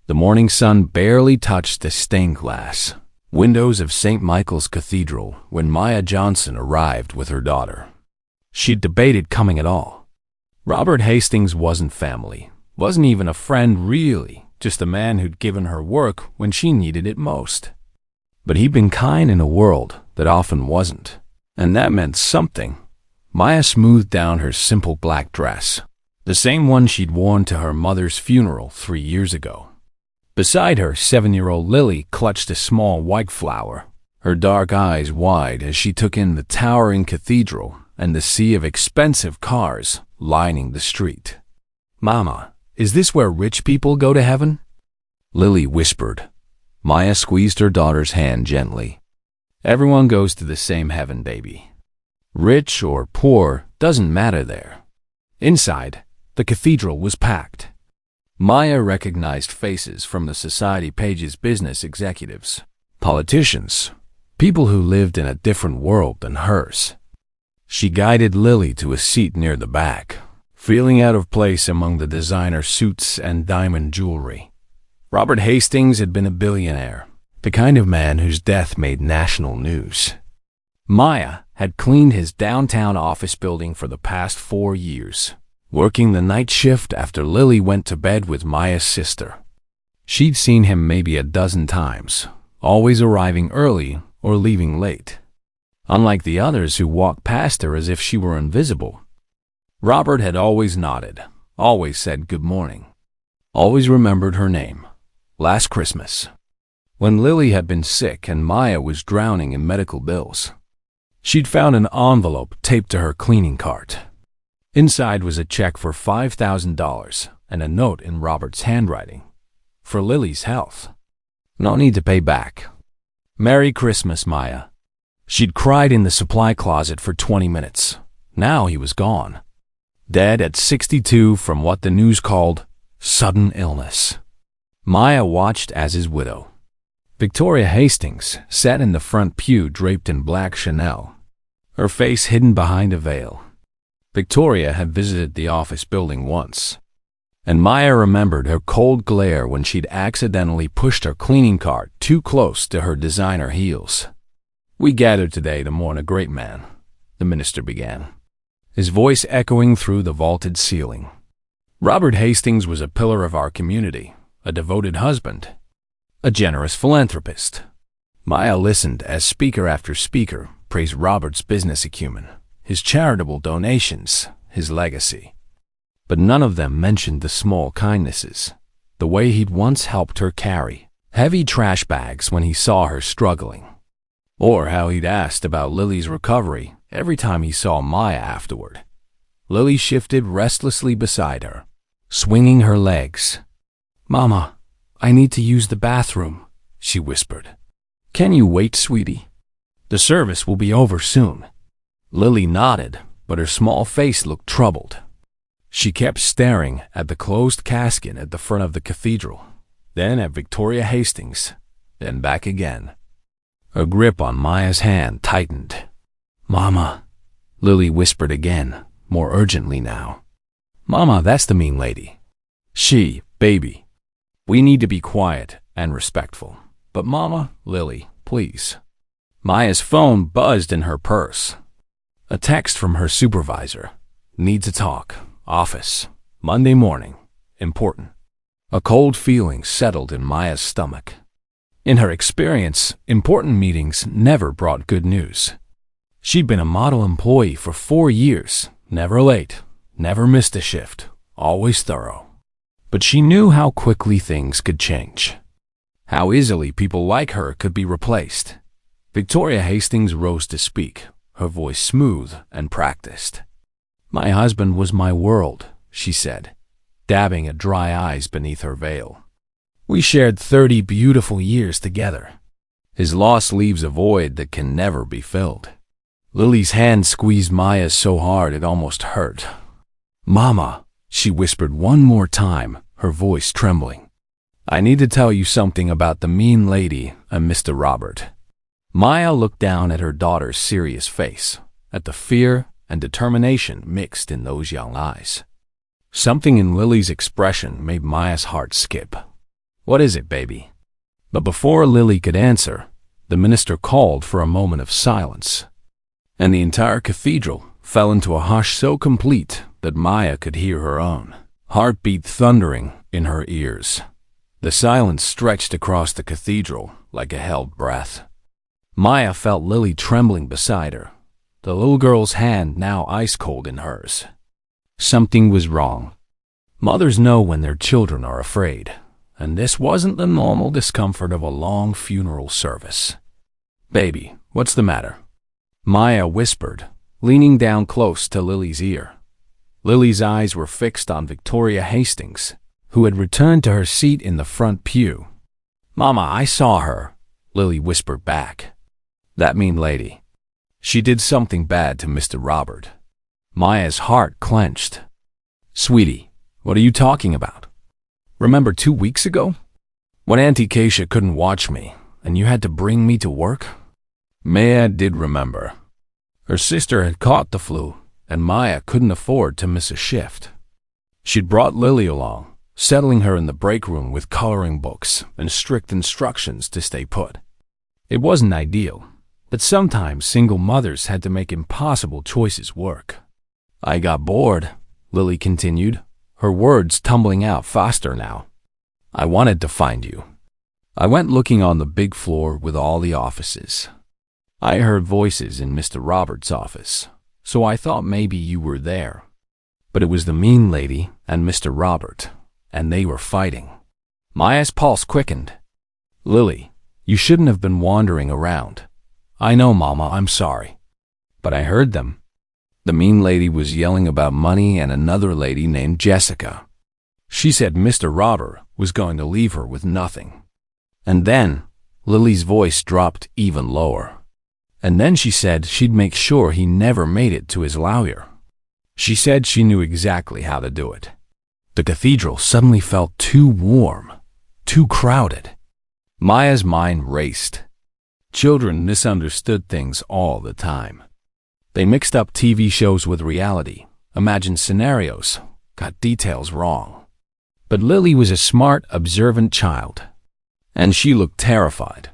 The morning sun barely touched the stained glass windows of St. Michael's Cathedral when Maya Johnson arrived with her daughter. She'd debated coming at all. Robert Hastings wasn't family, wasn't even a friend really, just a man who'd given her work when she needed it most. But he'd been kind in a world that often wasn't, and that meant something. Maya smoothed down her simple black dress, the same one she'd worn to her mother's funeral 3 years ago. Beside her, 7-year-old Lily clutched a small white flower, her dark eyes wide as she took in the towering cathedral and the sea of expensive cars lining the street. "Mama, is this where rich people go to heaven?" Lily whispered. Maya squeezed her daughter's hand gently. "Everyone goes to the same heaven, baby. Rich or poor doesn't matter there." Inside, the cathedral was packed. Maya recognized faces from the society page's business executives, politicians, people who lived in a different world than hers. She guided Lily to a seat near the back, feeling out of place among the designer suits and diamond jewelry. Robert Hastings had been a billionaire, the kind of man whose death made national news. Maya had cleaned his downtown office building for the past 4 years, working the night shift after Lily went to bed with Maya's sister. She'd seen him maybe a dozen times, always arriving early or leaving late. Unlike the others who walked past her as if she were invisible, Robert had always nodded, always said good morning, always remembered her name. Last Christmas, when Lily had been sick and Maya was drowning in medical bills, she'd found an envelope taped to her cleaning cart. Inside was a check for $5,000 and a note in Robert's handwriting. For Lily's health. No need to pay back. "Merry Christmas, Maya." She'd cried in the supply closet for 20 minutes. Now he was gone. Dead at 62 from what the news called sudden illness. Maya watched as his widow, Victoria Hastings, sat in the front pew draped in black Chanel, her face hidden behind a veil. Victoria had visited the office building once, and Maya remembered her cold glare when she'd accidentally pushed her cleaning cart too close to her designer heels. "We gathered today to mourn a great man," the minister began, his voice echoing through the vaulted ceiling. "Robert Hastings was a pillar of our community, a devoted husband, a generous philanthropist." Maya listened as speaker after speaker praised Robert's business acumen, his charitable donations, his legacy. But none of them mentioned the small kindnesses, the way he'd once helped her carry heavy trash bags when he saw her struggling, or how he'd asked about Lily's recovery every time he saw Maya afterward. Lily shifted restlessly beside her, swinging her legs. "Mama, I need to use the bathroom," she whispered. "Can you wait, sweetie? The service will be over soon." Lily nodded, but her small face looked troubled. She kept staring at the closed casket at the front of the cathedral, then at Victoria Hastings, then back again. Her grip on Maya's hand tightened. "Mama," Lily whispered again, more urgently now. "Mama, that's the mean lady. She, baby. We need to be quiet and respectful. But Mama, Lily, please." Maya's phone buzzed in her purse. A text from her supervisor. "Need to talk. Office. Monday morning. Important." A cold feeling settled in Maya's stomach. In her experience, important meetings never brought good news. She'd been a model employee for 4 years, never late, never missed a shift, always thorough. But she knew how quickly things could change, how easily people like her could be replaced. Victoria Hastings rose to speak, her voice smooth and practiced. "My husband was my world," she said, dabbing at dry eyes beneath her veil. "We shared 30 beautiful years together. His loss leaves a void that can never be filled." Lily's hand squeezed Maya's so hard it almost hurt. "Mama," she whispered one more time, her voice trembling. "I need to tell you something about the mean lady and Mr. Robert." Maya looked down at her daughter's serious face, at the fear and determination mixed in those young eyes. Something in Lily's expression made Maya's heart skip. What is it, baby? But before Lily could answer, the minister called for a moment of silence, and the entire cathedral fell into a hush so complete that Maya could hear her own heartbeat thundering in her ears. The silence stretched across the cathedral like a held breath. Maya felt Lily trembling beside her, the little girl's hand now ice-cold in hers. Something was wrong. Mothers know when their children are afraid, and this wasn't the normal discomfort of a long funeral service. "Baby, what's the matter?" Maya whispered, leaning down close to Lily's ear. Lily's eyes were fixed on Victoria Hastings, who had returned to her seat in the front pew. "Mama, I saw her," Lily whispered back. "That mean lady. She did something bad to Mr. Robert." Maya's heart clenched. "Sweetie, what are you talking about? Remember 2 weeks ago? When Auntie Keisha couldn't watch me, and you had to bring me to work?" Maya did remember. Her sister had caught the flu, and Maya couldn't afford to miss a shift. She'd brought Lily along, settling her in the break room with coloring books and strict instructions to stay put. It wasn't ideal, but sometimes single mothers had to make impossible choices work. "I got bored," Lily continued, her words tumbling out faster now. "I wanted to find you. I went looking on the big floor with all the offices. I heard voices in Mr. Robert's office, so I thought maybe you were there. But it was the mean lady and Mr. Robert, and they were fighting." Maya's pulse quickened. "Lily, you shouldn't have been wandering around. I know, Mama, I'm sorry. But I heard them. The mean lady was yelling about money and another lady named Jessica. She said Mr. Robert was going to leave her with nothing." And then Lily's voice dropped even lower. "And then she said she'd make sure he never made it to his lawyer. She said she knew exactly how to do it." The cathedral suddenly felt too warm, too crowded. Maya's mind raced. Children misunderstood things all the time. They mixed up TV shows with reality, imagined scenarios, got details wrong. But Lily was a smart, observant child, and she looked terrified.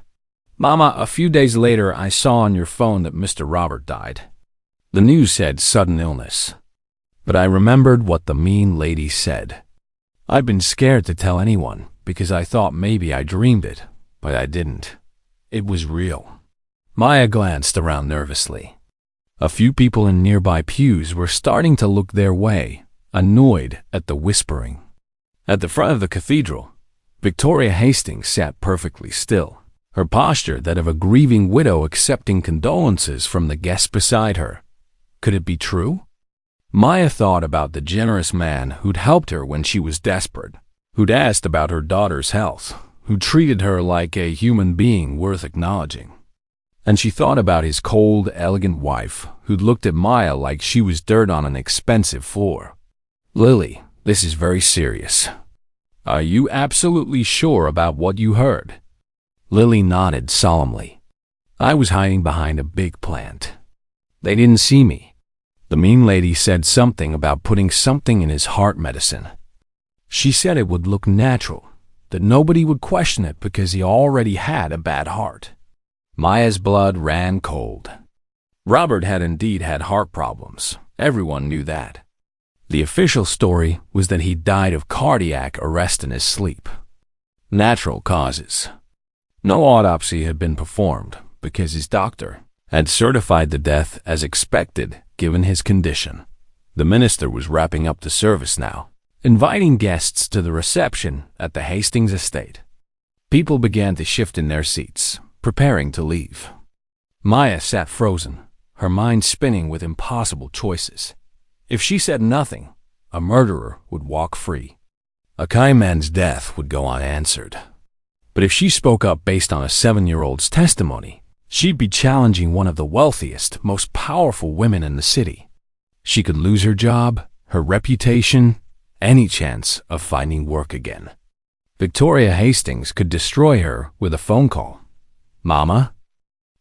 "Mama, a few days later I saw on your phone that Mr. Robert died. The news said sudden illness. But I remembered what the mean lady said. I'd been scared to tell anyone because I thought maybe I dreamed it, but I didn't. It was real." Maya glanced around nervously. A few people in nearby pews were starting to look their way, annoyed at the whispering. At the front of the cathedral, Victoria Hastings sat perfectly still, her posture that of a grieving widow accepting condolences from the guests beside her. Could it be true? Maya thought about the generous man who'd helped her when she was desperate, who'd asked about her daughter's health, who treated her like a human being worth acknowledging. And she thought about his cold, elegant wife, who'd looked at Maya like she was dirt on an expensive floor. "Lily, this is very serious. Are you absolutely sure about what you heard?" Lily nodded solemnly. "I was hiding behind a big plant. They didn't see me. The mean lady said something about putting something in his heart medicine. She said it would look natural, that nobody would question it because he already had a bad heart." Maya's blood ran cold. Robert had indeed had heart problems. Everyone knew that. The official story was that he died of cardiac arrest in his sleep. Natural causes. No autopsy had been performed because his doctor had certified the death as expected given his condition. The minister was wrapping up the service now, inviting guests to the reception at the Hastings estate. People began to shift in their seats, preparing to leave. Maya sat frozen, her mind spinning with impossible choices. If she said nothing, a murderer would walk free. A kind man's death would go unanswered. But if she spoke up based on a 7-year-old's testimony, she'd be challenging one of the wealthiest, most powerful women in the city. She could lose her job, her reputation, any chance of finding work again. Victoria Hastings could destroy her with a phone call. "Mama?"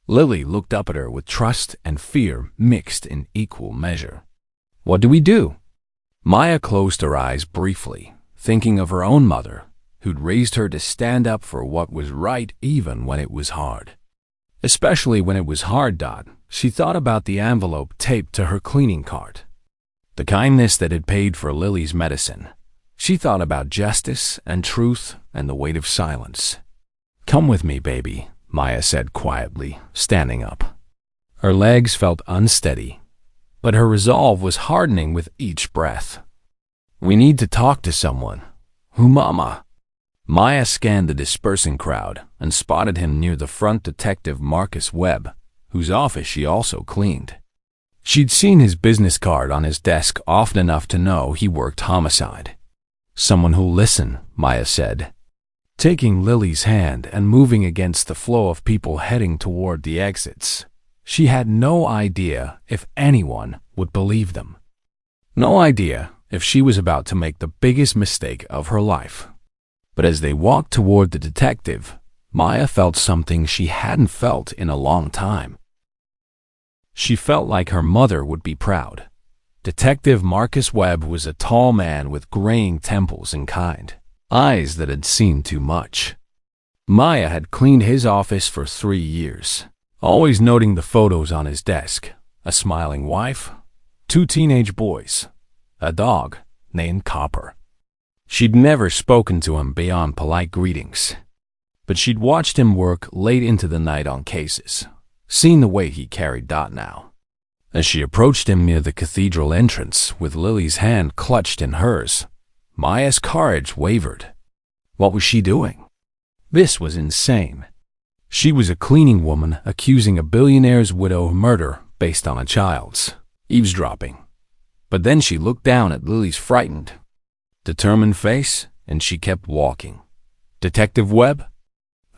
Lily looked up at her with trust and fear mixed in equal measure. "What do we do?" Maya closed her eyes briefly, thinking of her own mother, who'd raised her to stand up for what was right even when it was hard. Especially when it was hard. She thought about the envelope taped to her cleaning cart. The kindness that had paid for Lily's medicine. She thought about justice and truth and the weight of silence. "Come with me, baby," Maya said quietly, standing up. Her legs felt unsteady, but her resolve was hardening with each breath. "We need to talk to someone." "Who, Mama?" Maya scanned the dispersing crowd and spotted him near the front, Detective Marcus Webb, whose office she also cleaned. She'd seen his business card on his desk often enough to know he worked homicide. "Someone who'll listen," Maya said, taking Lily's hand and moving against the flow of people heading toward the exits. She had no idea if anyone would believe them. No idea if she was about to make the biggest mistake of her life. But as they walked toward the detective, Maya felt something she hadn't felt in a long time. She felt like her mother would be proud. Detective Marcus Webb was a tall man with graying temples and kind eyes that had seen too much. Maya had cleaned his office for 3 years, always noting the photos on his desk: a smiling wife, 2 teenage boys, a dog named Copper. She'd never spoken to him beyond polite greetings, but she'd watched him work late into the night on cases, seen the way he carried Dot now. As she approached him near the cathedral entrance with Lily's hand clutched in hers, Maya's courage wavered. What was she doing? This was insane. She was a cleaning woman accusing a billionaire's widow of murder based on a child's eavesdropping. But then she looked down at Lily's frightened, determined face, and she kept walking. "Detective Webb?"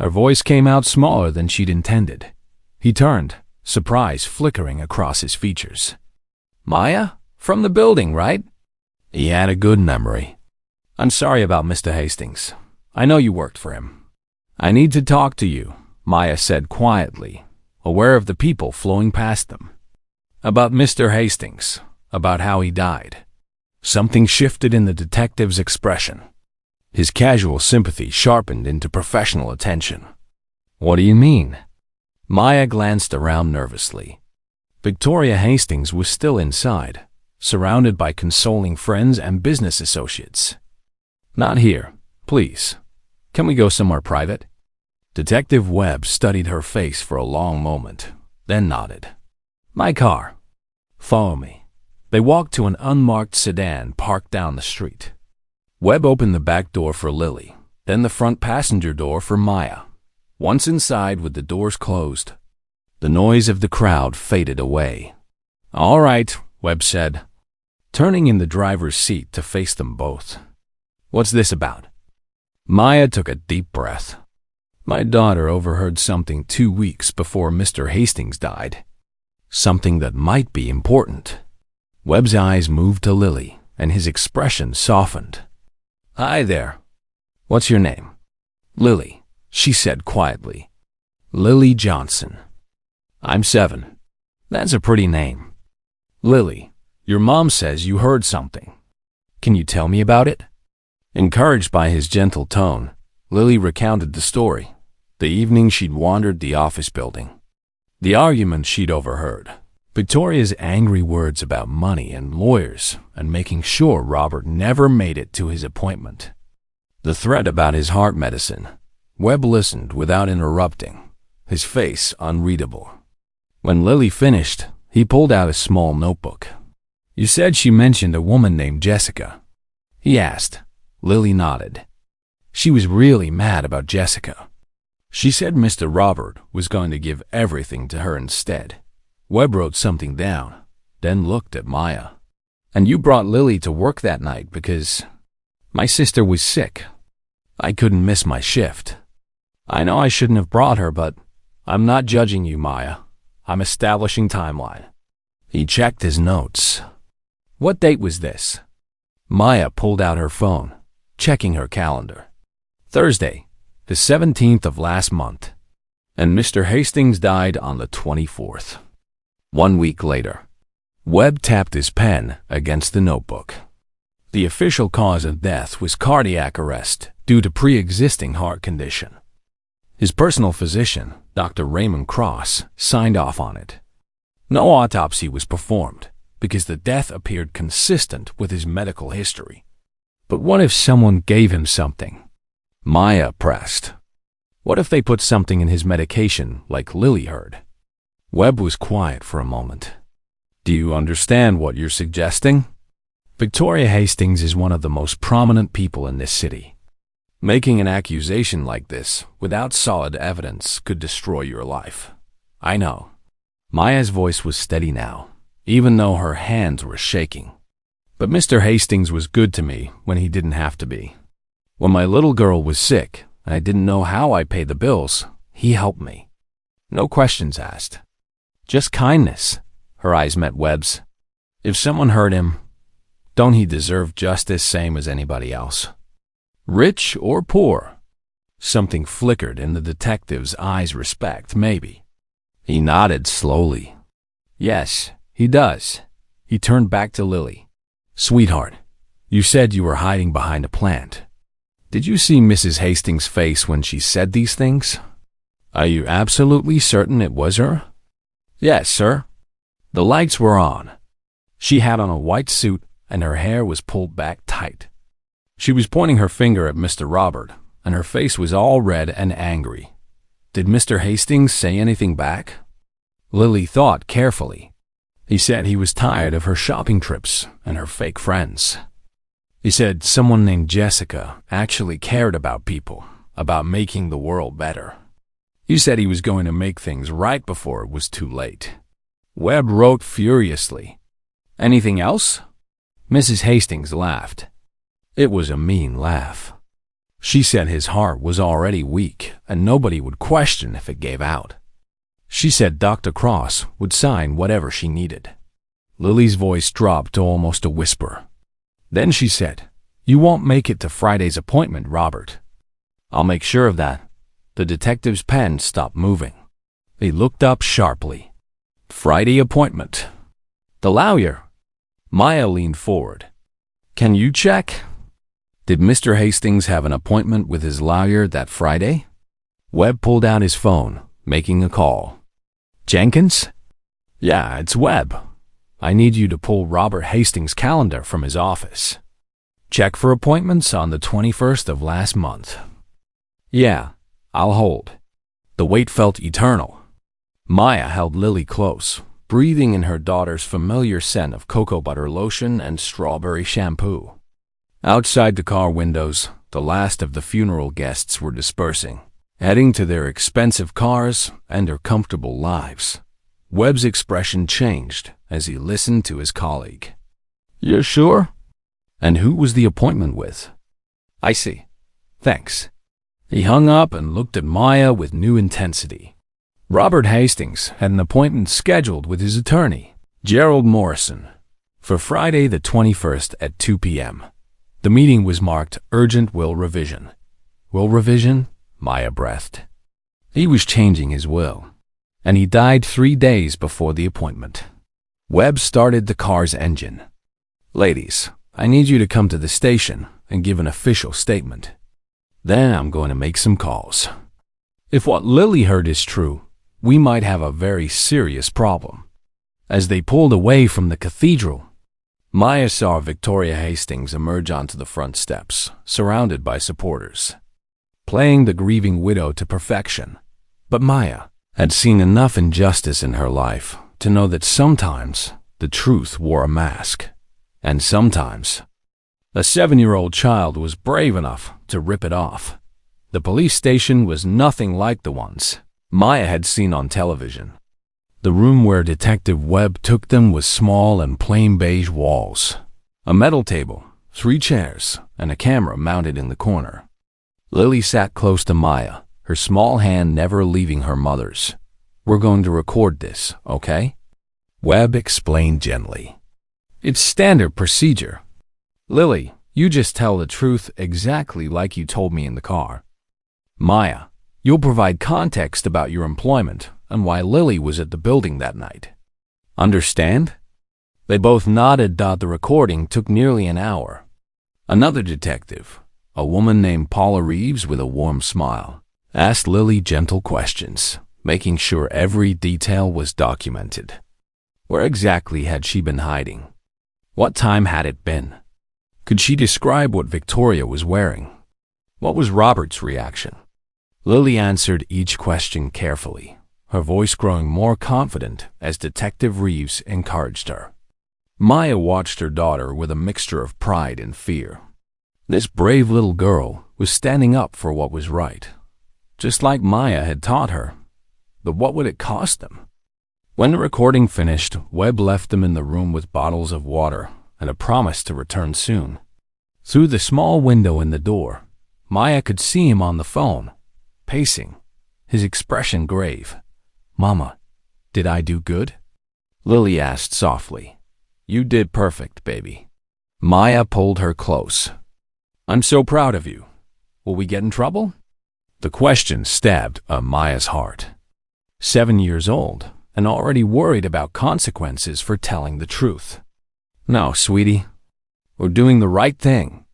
Her voice came out smaller than she'd intended. He turned, surprise flickering across his features. "Maya? From the building, right?" He had a good memory. "I'm sorry about Mr. Hastings. I know you worked for him." "I need to talk to you," Maya said quietly, aware of the people flowing past them. "About Mr. Hastings, about how he died." Something shifted in the detective's expression. His casual sympathy sharpened into professional attention. "What do you mean?" Maya glanced around nervously. Victoria Hastings was still inside, surrounded by consoling friends and business associates. "Not here, please. Can we go somewhere private?" Detective Webb studied her face for a long moment, then nodded. "My car. Follow me." They walked to an unmarked sedan parked down the street. Webb opened the back door for Lily, then the front passenger door for Maya. Once inside with the doors closed, the noise of the crowd faded away. "All right," Webb said, turning in the driver's seat to face them both. "What's this about?" Maya took a deep breath. "My daughter overheard something 2 weeks before Mr. Hastings died. Something that might be important." Webb's eyes moved to Lily, and his expression softened. "Hi there. What's your name?" "Lily," she said quietly. "Lily Johnson." "I'm 7. That's a pretty name." "Lily, your mom says you heard something. Can you tell me about it?" Encouraged by his gentle tone, Lily recounted the story, the evening she'd wandered the office building, the argument she'd overheard, Victoria's angry words about money and lawyers and making sure Robert never made it to his appointment, the threat about his heart medicine. Webb listened without interrupting, his face unreadable. When Lily finished, he pulled out a small notebook. "You said she mentioned a woman named Jessica?" he asked. Lily nodded. She was really mad about Jessica. She said Mr. Robert was going to give everything to her instead. Webb wrote something down, then looked at Maya. "And you brought Lily to work that night because my sister was sick. I couldn't miss my shift. I know I shouldn't have brought her, but I'm not judging you, Maya. I'm establishing timeline." He checked his notes. "What date was this?" Maya pulled out her phone, checking her calendar. "Thursday, the 17th of last month. And Mr. Hastings died on the 24th. 1 week later." Webb tapped his pen against the notebook. The official cause of death was cardiac arrest due to pre-existing heart condition. His personal physician, Dr. Raymond Cross, signed off on it. No autopsy was performed because the death appeared consistent with his medical history. But what if someone gave him something? Maya pressed. What if they put something in his medication like Lily heard? Webb was quiet for a moment. Do you understand what you're suggesting? Victoria Hastings is one of the most prominent people in this city. Making an accusation like this without solid evidence could destroy your life. I know. Maya's voice was steady now, even though her hands were shaking. But Mr. Hastings was good to me when he didn't have to be. When my little girl was sick and I didn't know how I paid the bills, he helped me. No questions asked. Just kindness. Her eyes met Webb's. If someone hurt him, don't he deserve justice same as anybody else? Rich or poor? Something flickered in the detective's eyes. Respect, maybe. He nodded slowly. Yes, he does. He turned back to Lily. Sweetheart, you said you were hiding behind a plant. Did you see Mrs. Hastings' face when she said these things? Are you absolutely certain it was her? Yes, sir. The lights were on. She had on a white suit and her hair was pulled back tight. She was pointing her finger at Mr. Robert, and her face was all red and angry. Did Mr. Hastings say anything back? Lily thought carefully. He said he was tired of her shopping trips and her fake friends. He said someone named Jessica actually cared about people, about making the world better. He said he was going to make things right before it was too late. Webb wrote furiously. Anything else? Mrs. Hastings laughed. It was a mean laugh. She said his heart was already weak and nobody would question if it gave out. She said Dr. Cross would sign whatever she needed. Lily's voice dropped to almost a whisper. Then she said, You won't make it to Friday's appointment, Robert. I'll make sure of that. The detective's pen stopped moving. He looked up sharply. Friday appointment. The lawyer. Maya leaned forward. Can you check? Did Mr. Hastings have an appointment with his lawyer that Friday? Webb pulled out his phone, making a call. Jenkins? Yeah, it's Webb. I need you to pull Robert Hastings' calendar from his office. Check for appointments on the 21st of last month. Yeah, I'll hold. The wait felt eternal. Maya held Lily close, breathing in her daughter's familiar scent of cocoa butter lotion and strawberry shampoo. Outside the car windows, the last of the funeral guests were dispersing, heading to their expensive cars and their comfortable lives. Webb's expression changed as he listened to his colleague. You're sure? And who was the appointment with? I see. Thanks. He hung up and looked at Maya with new intensity. Robert Hastings had an appointment scheduled with his attorney, Gerald Morrison, for Friday the 21st at 2 p.m. The meeting was marked Urgent Will Revision. Will revision? Maya breathed. He was changing his will, and he died 3 days before the appointment. Webb started the car's engine. Ladies, I need you to come to the station and give an official statement. Then I'm going to make some calls. If what Lily heard is true, we might have a very serious problem. As they pulled away from the cathedral, Maya saw Victoria Hastings emerge onto the front steps, surrounded by supporters, playing the grieving widow to perfection. But Maya had seen enough injustice in her life to know that sometimes the truth wore a mask, and sometimes a 7-year-old child was brave enough to rip it off. The police station was nothing like the ones Maya had seen on television. The room where Detective Webb took them was small and plain beige walls, a metal table, 3 chairs, and a camera mounted in the corner. Lily sat close to Maya, her small hand never leaving her mother's. We're going to record this, okay? Webb explained gently. It's standard procedure. Lily, you just tell the truth exactly like you told me in the car. Maya, you'll provide context about your employment and why Lily was at the building that night. Understand? They both nodded. The recording took nearly an hour. Another detective, A woman named Paula Reeves, with a warm smile, asked Lily gentle questions, making sure every detail was documented. Where exactly had she been hiding? What time had it been? Could she describe what Victoria was wearing? What was Robert's reaction? Lily answered each question carefully, her voice growing more confident as Detective Reeves encouraged her. Maya watched her daughter with a mixture of pride and fear. This brave little girl was standing up for what was right, just like Maya had taught her. But what would it cost them? When the recording finished, Webb left them in the room with bottles of water and a promise to return soon. Through the small window in the door, Maya could see him on the phone, pacing, his expression grave. "Mama, did I do good?" Lily asked softly. "You did perfect, baby." Maya pulled her close. "I'm so proud of you. Will we get in trouble?" The question stabbed at Maya's heart. 7 years old and already worried about consequences for telling the truth. "No, sweetie. We're doing the right thing."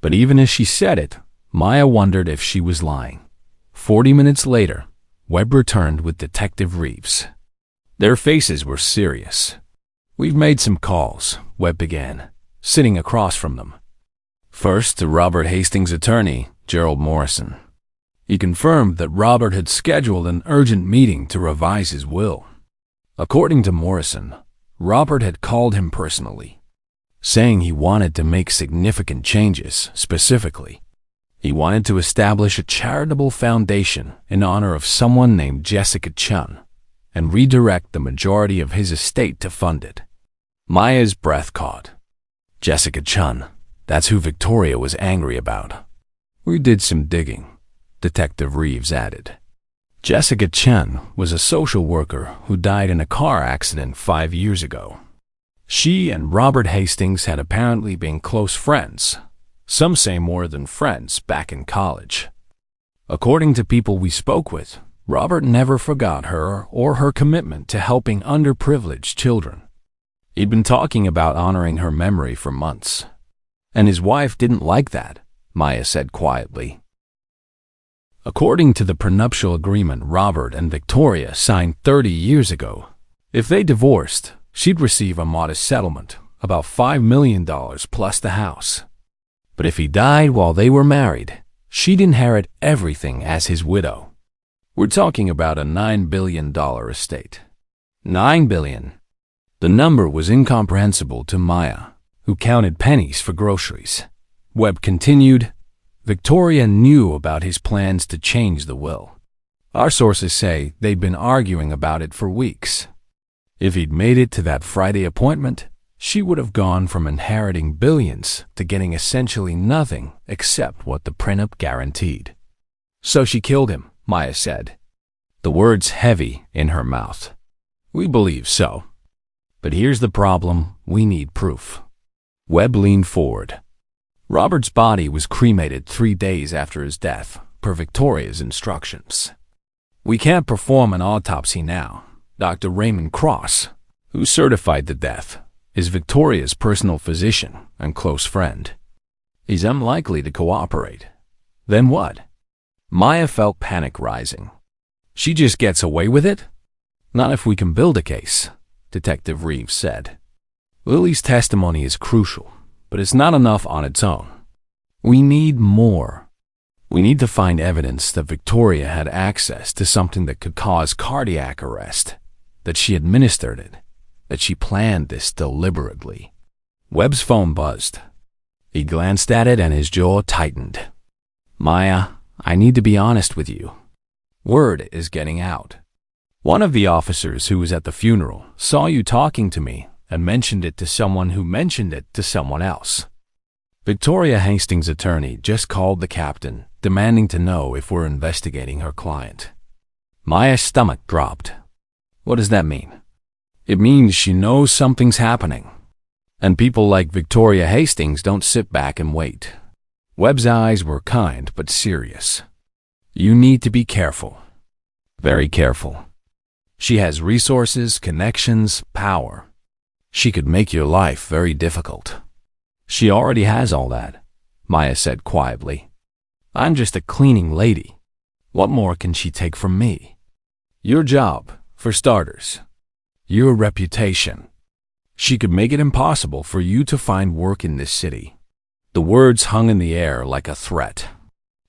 But even as she said it, Maya wondered if she was lying. 40 minutes later, Webb returned with Detective Reeves. Their faces were serious. "We've made some calls," Webb began, sitting across from them. First to Robert Hastings' attorney, Gerald Morrison. He confirmed that Robert had scheduled an urgent meeting to revise his will. According to Morrison, Robert had called him personally, saying he wanted to make significant changes. Specifically, he wanted to establish a charitable foundation in honor of someone named Jessica Chun and redirect the majority of his estate to fund it. Maya's breath caught. Jessica Chun, that's who Victoria was angry about. "We did some digging," Detective Reeves added. Jessica Chun was a social worker who died in a car accident 5 years ago. She and Robert Hastings had apparently been close friends, some say more than friends, back in college. According to people we spoke with, Robert never forgot her or her commitment to helping underprivileged children. He'd been talking about honoring her memory for months. And his wife didn't like that, Maya said quietly. According to the prenuptial agreement Robert and Victoria signed 30 years ago, if they divorced, she'd receive a modest settlement, about $5 million plus the house. But if he died while they were married, she'd inherit everything as his widow. We're talking about a $9 billion estate. $9 billion. The number was incomprehensible to Maya, who counted pennies for groceries. Webb continued, Victoria knew about his plans to change the will. Our sources say they'd been arguing about it for weeks. If he'd made it to that Friday appointment, she would have gone from inheriting billions to getting essentially nothing except what the prenup guaranteed. So she killed him, Maya said, the words heavy in her mouth. We believe so. But here's the problem, we need proof. Webb leaned forward. Robert's body was cremated 3 days after his death, per Victoria's instructions. We can't perform an autopsy now. Dr. Raymond Cross, who certified the death, is Victoria's personal physician and close friend. He's unlikely to cooperate. Then what? Maya felt panic rising. She just gets away with it? Not if we can build a case, Detective Reeves said. Lily's testimony is crucial, but it's not enough on its own. We need more. We need to find evidence that Victoria had access to something that could cause cardiac arrest, that she administered it, that she planned this deliberately. Webb's phone buzzed. He glanced at it and his jaw tightened. Maya, I need to be honest with you. Word is getting out. One of the officers who was at the funeral saw you talking to me and mentioned it to someone who mentioned it to someone else. Victoria Hastings' attorney just called the captain, demanding to know if we're investigating her client. Maya's stomach dropped. What does that mean? It means she knows something's happening. And people like Victoria Hastings don't sit back and wait. Webb's eyes were kind but serious. You need to be careful. Very careful. She has resources, connections, power. She could make your life very difficult. She already has all that, Maya said quietly. I'm just a cleaning lady. What more can she take from me? Your job, for starters. Your reputation. She could make it impossible for you to find work in this city. The words hung in the air like a threat.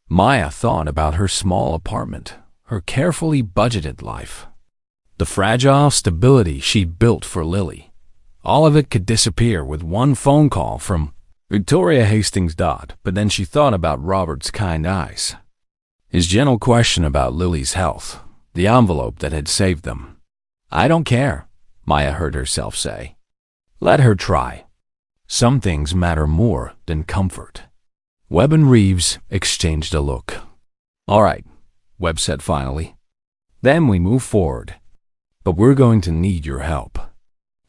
Maya thought about her small apartment, her carefully budgeted life, the fragile stability she'd built for Lily. All of it could disappear with one phone call from Victoria Hastings. But then she thought about Robert's kind eyes, his gentle question about Lily's health, the envelope that had saved them. I don't care, Maya heard herself say. Let her try. Some things matter more than comfort. Webb and Reeves exchanged a look. All right, Webb said finally. Then we move forward. But we're going to need your help.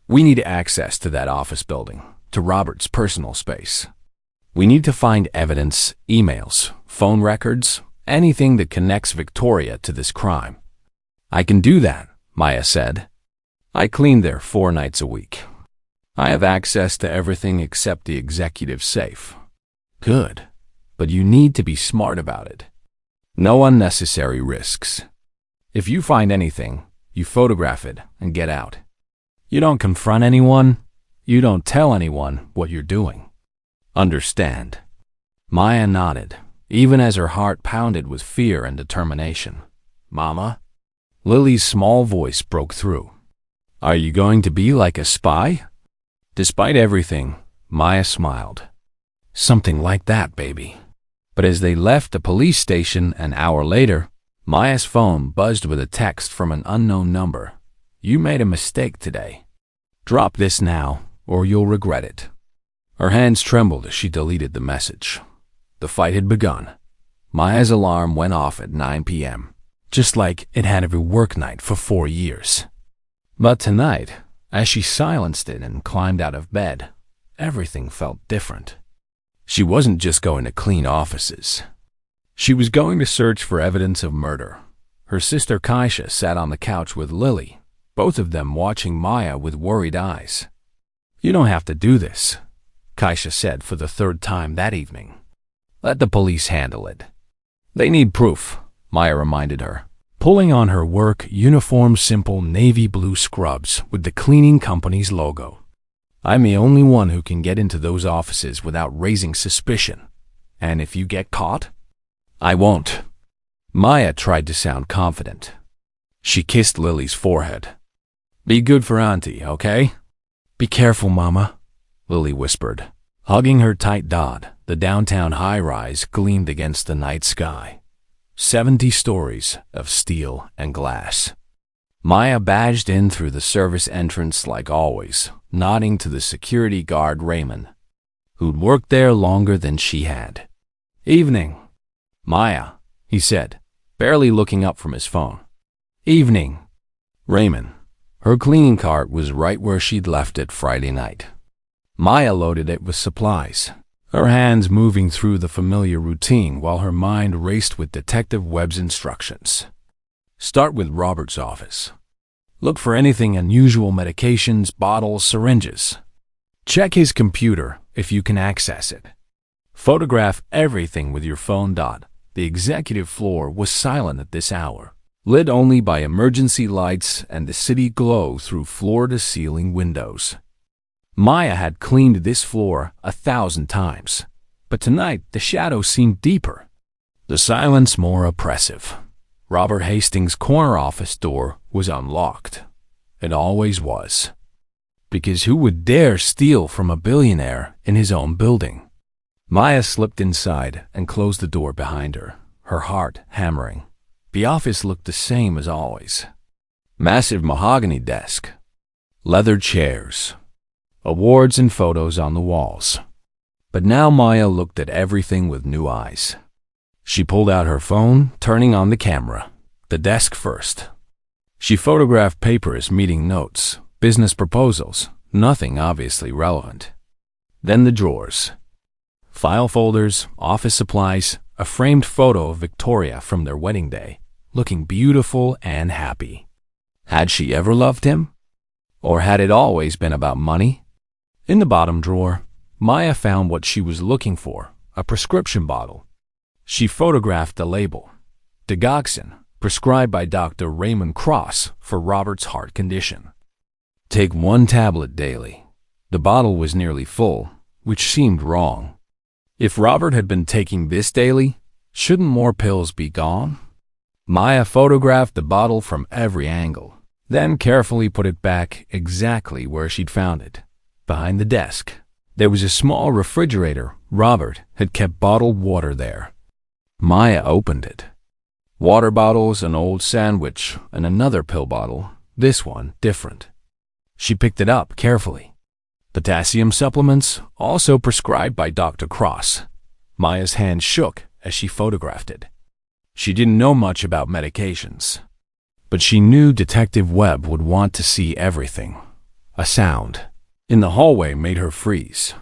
We need access to that office building, to Robert's personal space. We need to find evidence, emails, phone records, anything that connects Victoria to this crime. I can do that, Maya said. I clean there 4 nights a week. I have access to everything except the executive safe. Good, but you need to be smart about it. No unnecessary risks. If you find anything, you photograph it and get out. You don't confront anyone. You don't tell anyone what you're doing. Understand? Maya nodded, even as her heart pounded with fear and determination. Mama? Lily's small voice broke through. Are you going to be like a spy? Despite everything, Maya smiled. Something like that, baby. But as they left the police station an hour later, Maya's phone buzzed with a text from an unknown number. You made a mistake today. Drop this now, or you'll regret it. Her hands trembled as she deleted the message. The fight had begun. Maya's alarm went off at 9 p.m., just like it had every work night for 4 years. But tonight, as she silenced it and climbed out of bed, everything felt different. She wasn't just going to clean offices. She was going to search for evidence of murder. Her sister Kaisha sat on the couch with Lily, both of them watching Maya with worried eyes. You don't have to do this, Kaisha said for the 3rd time that evening. Let the police handle it. They need proof, Maya reminded her, pulling on her work uniform simple navy blue scrubs with the cleaning company's logo. I'm the only one who can get into those offices without raising suspicion. And if you get caught, I won't. Maya tried to sound confident. She kissed Lily's forehead. Be good for Auntie, okay? Be careful, Mama, Lily whispered. Hugging her tight. The downtown high-rise gleamed against the night sky. 70 stories of steel and glass. Maya badged in through the service entrance like always, nodding to the security guard Raymond, who'd worked there longer than she had. Evening. Maya, he said, barely looking up from his phone. Evening. Raymond. Her cleaning cart was right where she'd left it Friday night. Maya loaded it with supplies, her hands moving through the familiar routine while her mind raced with Detective Webb's instructions. Start with Robert's office. Look for anything unusual: medications, bottles, syringes. Check his computer if you can access it. Photograph everything with your phone. The executive floor was silent at this hour, lit only by emergency lights and the city glow through floor-to-ceiling windows. Maya had cleaned this floor 1,000 times, but tonight the shadow seemed deeper, the silence more oppressive. Robert Hastings' corner office door was unlocked. It always was. Because who would dare steal from a billionaire in his own building? Maya slipped inside and closed the door behind her, her heart hammering. The office looked the same as always. Massive mahogany desk, leather chairs, awards and photos on the walls. But now Maya looked at everything with new eyes. She pulled out her phone, turning on the camera. The desk first. She photographed papers, meeting notes, business proposals, nothing obviously relevant. Then the drawers. File folders, office supplies, a framed photo of Victoria from their wedding day, looking beautiful and happy. Had she ever loved him? Or had it always been about money? In the bottom drawer, Maya found what she was looking for, a prescription bottle. She photographed the label. Digoxin, prescribed by Dr. Raymond Cross for Robert's heart condition. Take 1 tablet daily. The bottle was nearly full, which seemed wrong. If Robert had been taking this daily, shouldn't more pills be gone? Maya photographed the bottle from every angle, then carefully put it back exactly where she'd found it, behind the desk. There was a small refrigerator. Robert had kept bottled water there. Maya opened it. Water bottles, an old sandwich, and another pill bottle, this one different. She picked it up carefully. Potassium supplements, also prescribed by Dr. Cross. Maya's hand shook as she photographed it. She didn't know much about medications, but she knew Detective Webb would want to see everything. A sound in the hallway made her freeze.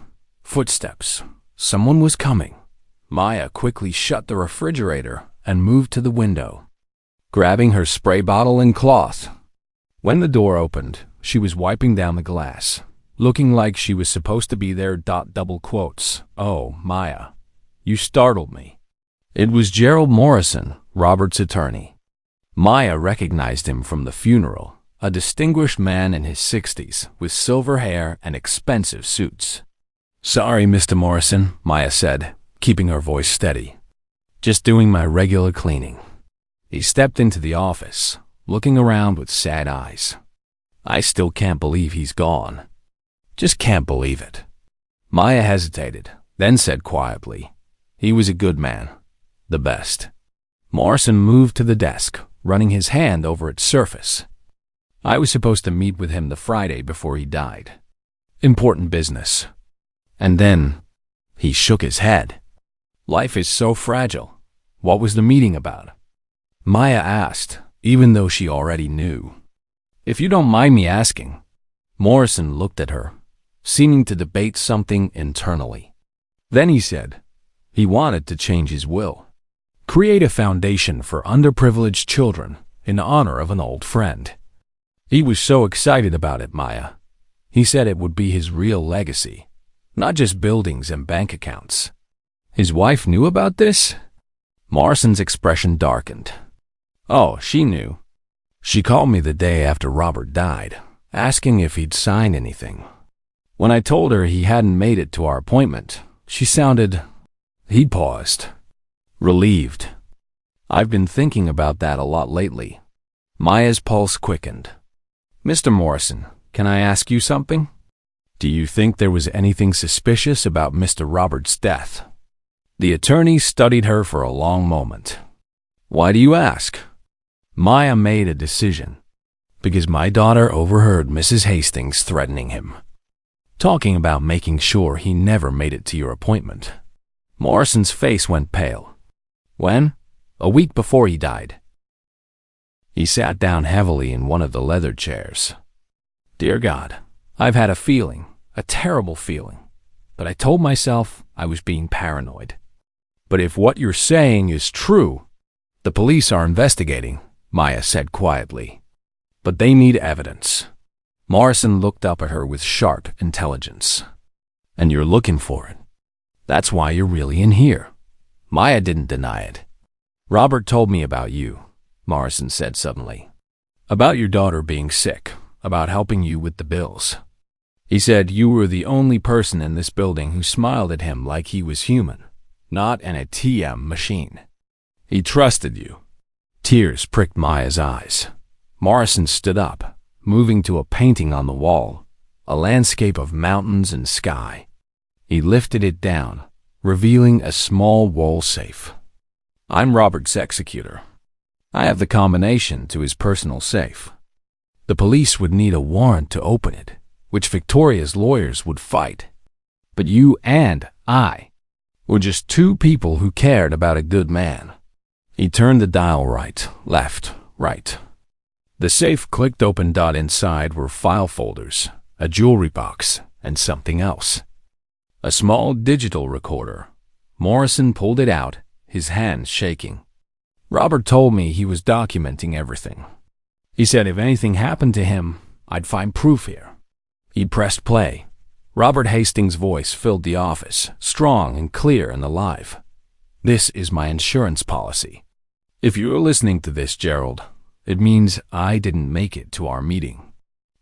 Footsteps. Someone was coming. Maya quickly shut the refrigerator and moved to the window, grabbing her spray bottle and cloth. When the door opened, she was wiping down the glass, looking like she was supposed to be there. Double quotes. Oh, Maya, you startled me. It was Gerald Morrison, Robert's attorney. Maya recognized him from the funeral, a distinguished man in his 60s with silver hair and expensive suits. Sorry, Mr. Morrison, Maya said, keeping her voice steady. Just doing my regular cleaning. He stepped into the office, looking around with sad eyes. I still can't believe he's gone. Just can't believe it. Maya hesitated, then said quietly, he was a good man. The best. Morrison moved to the desk, running his hand over its surface. I was supposed to meet with him the Friday before he died. Important business. And then he shook his head. Life is so fragile. What was the meeting about? Maya asked, even though she already knew. If you don't mind me asking. Morrison looked at her, seeming to debate something internally. Then he said he wanted to change his will. Create a foundation for underprivileged children in honor of an old friend. He was so excited about it, Maya. He said it would be his real legacy, not just buildings and bank accounts. His wife knew about this? Morrison's expression darkened. Oh, she knew. She called me the day after Robert died, asking if he'd signed anything. When I told her he hadn't made it to our appointment, she sounded... He paused. Relieved. I've been thinking about that a lot lately. Maya's pulse quickened. Mr. Morrison, can I ask you something? Do you think there was anything suspicious about Mr. Robert's death? The attorney studied her for a long moment. Why do you ask? Maya made a decision. Because my daughter overheard Mrs. Hastings threatening him, talking about making sure he never made it to your appointment. Morrison's face went pale. When? A week before he died. He sat down heavily in one of the leather chairs. Dear God, I've had a feeling, a terrible feeling, but I told myself I was being paranoid. But if what you're saying is true, the police are investigating, Maya said quietly. But they need evidence. Morrison looked up at her with sharp intelligence. And you're looking for it. That's why you're really in here. Maya didn't deny it. Robert told me about you, Morrison said suddenly. About your daughter being sick, about helping you with the bills. He said you were the only person in this building who smiled at him like he was human, not an ATM machine. He trusted you. Tears pricked Maya's eyes. Morrison stood up, moving to a painting on the wall, a landscape of mountains and sky. He lifted it down, revealing a small wall safe. I'm Robert's executor. I have the combination to his personal safe. The police would need a warrant to open it, which Victoria's lawyers would fight. But you and I were just two people who cared about a good man. He turned the dial right, left, right. The safe clicked open. Inside were file folders, a jewelry box, and something else. A small digital recorder. Morrison pulled it out, his hands shaking. Robert told me he was documenting everything. He said if anything happened to him, I'd find proof here. He pressed play. Robert Hastings' voice filled the office, strong and clear and alive. This is my insurance policy. If you're listening to this, Gerald, it means I didn't make it to our meeting.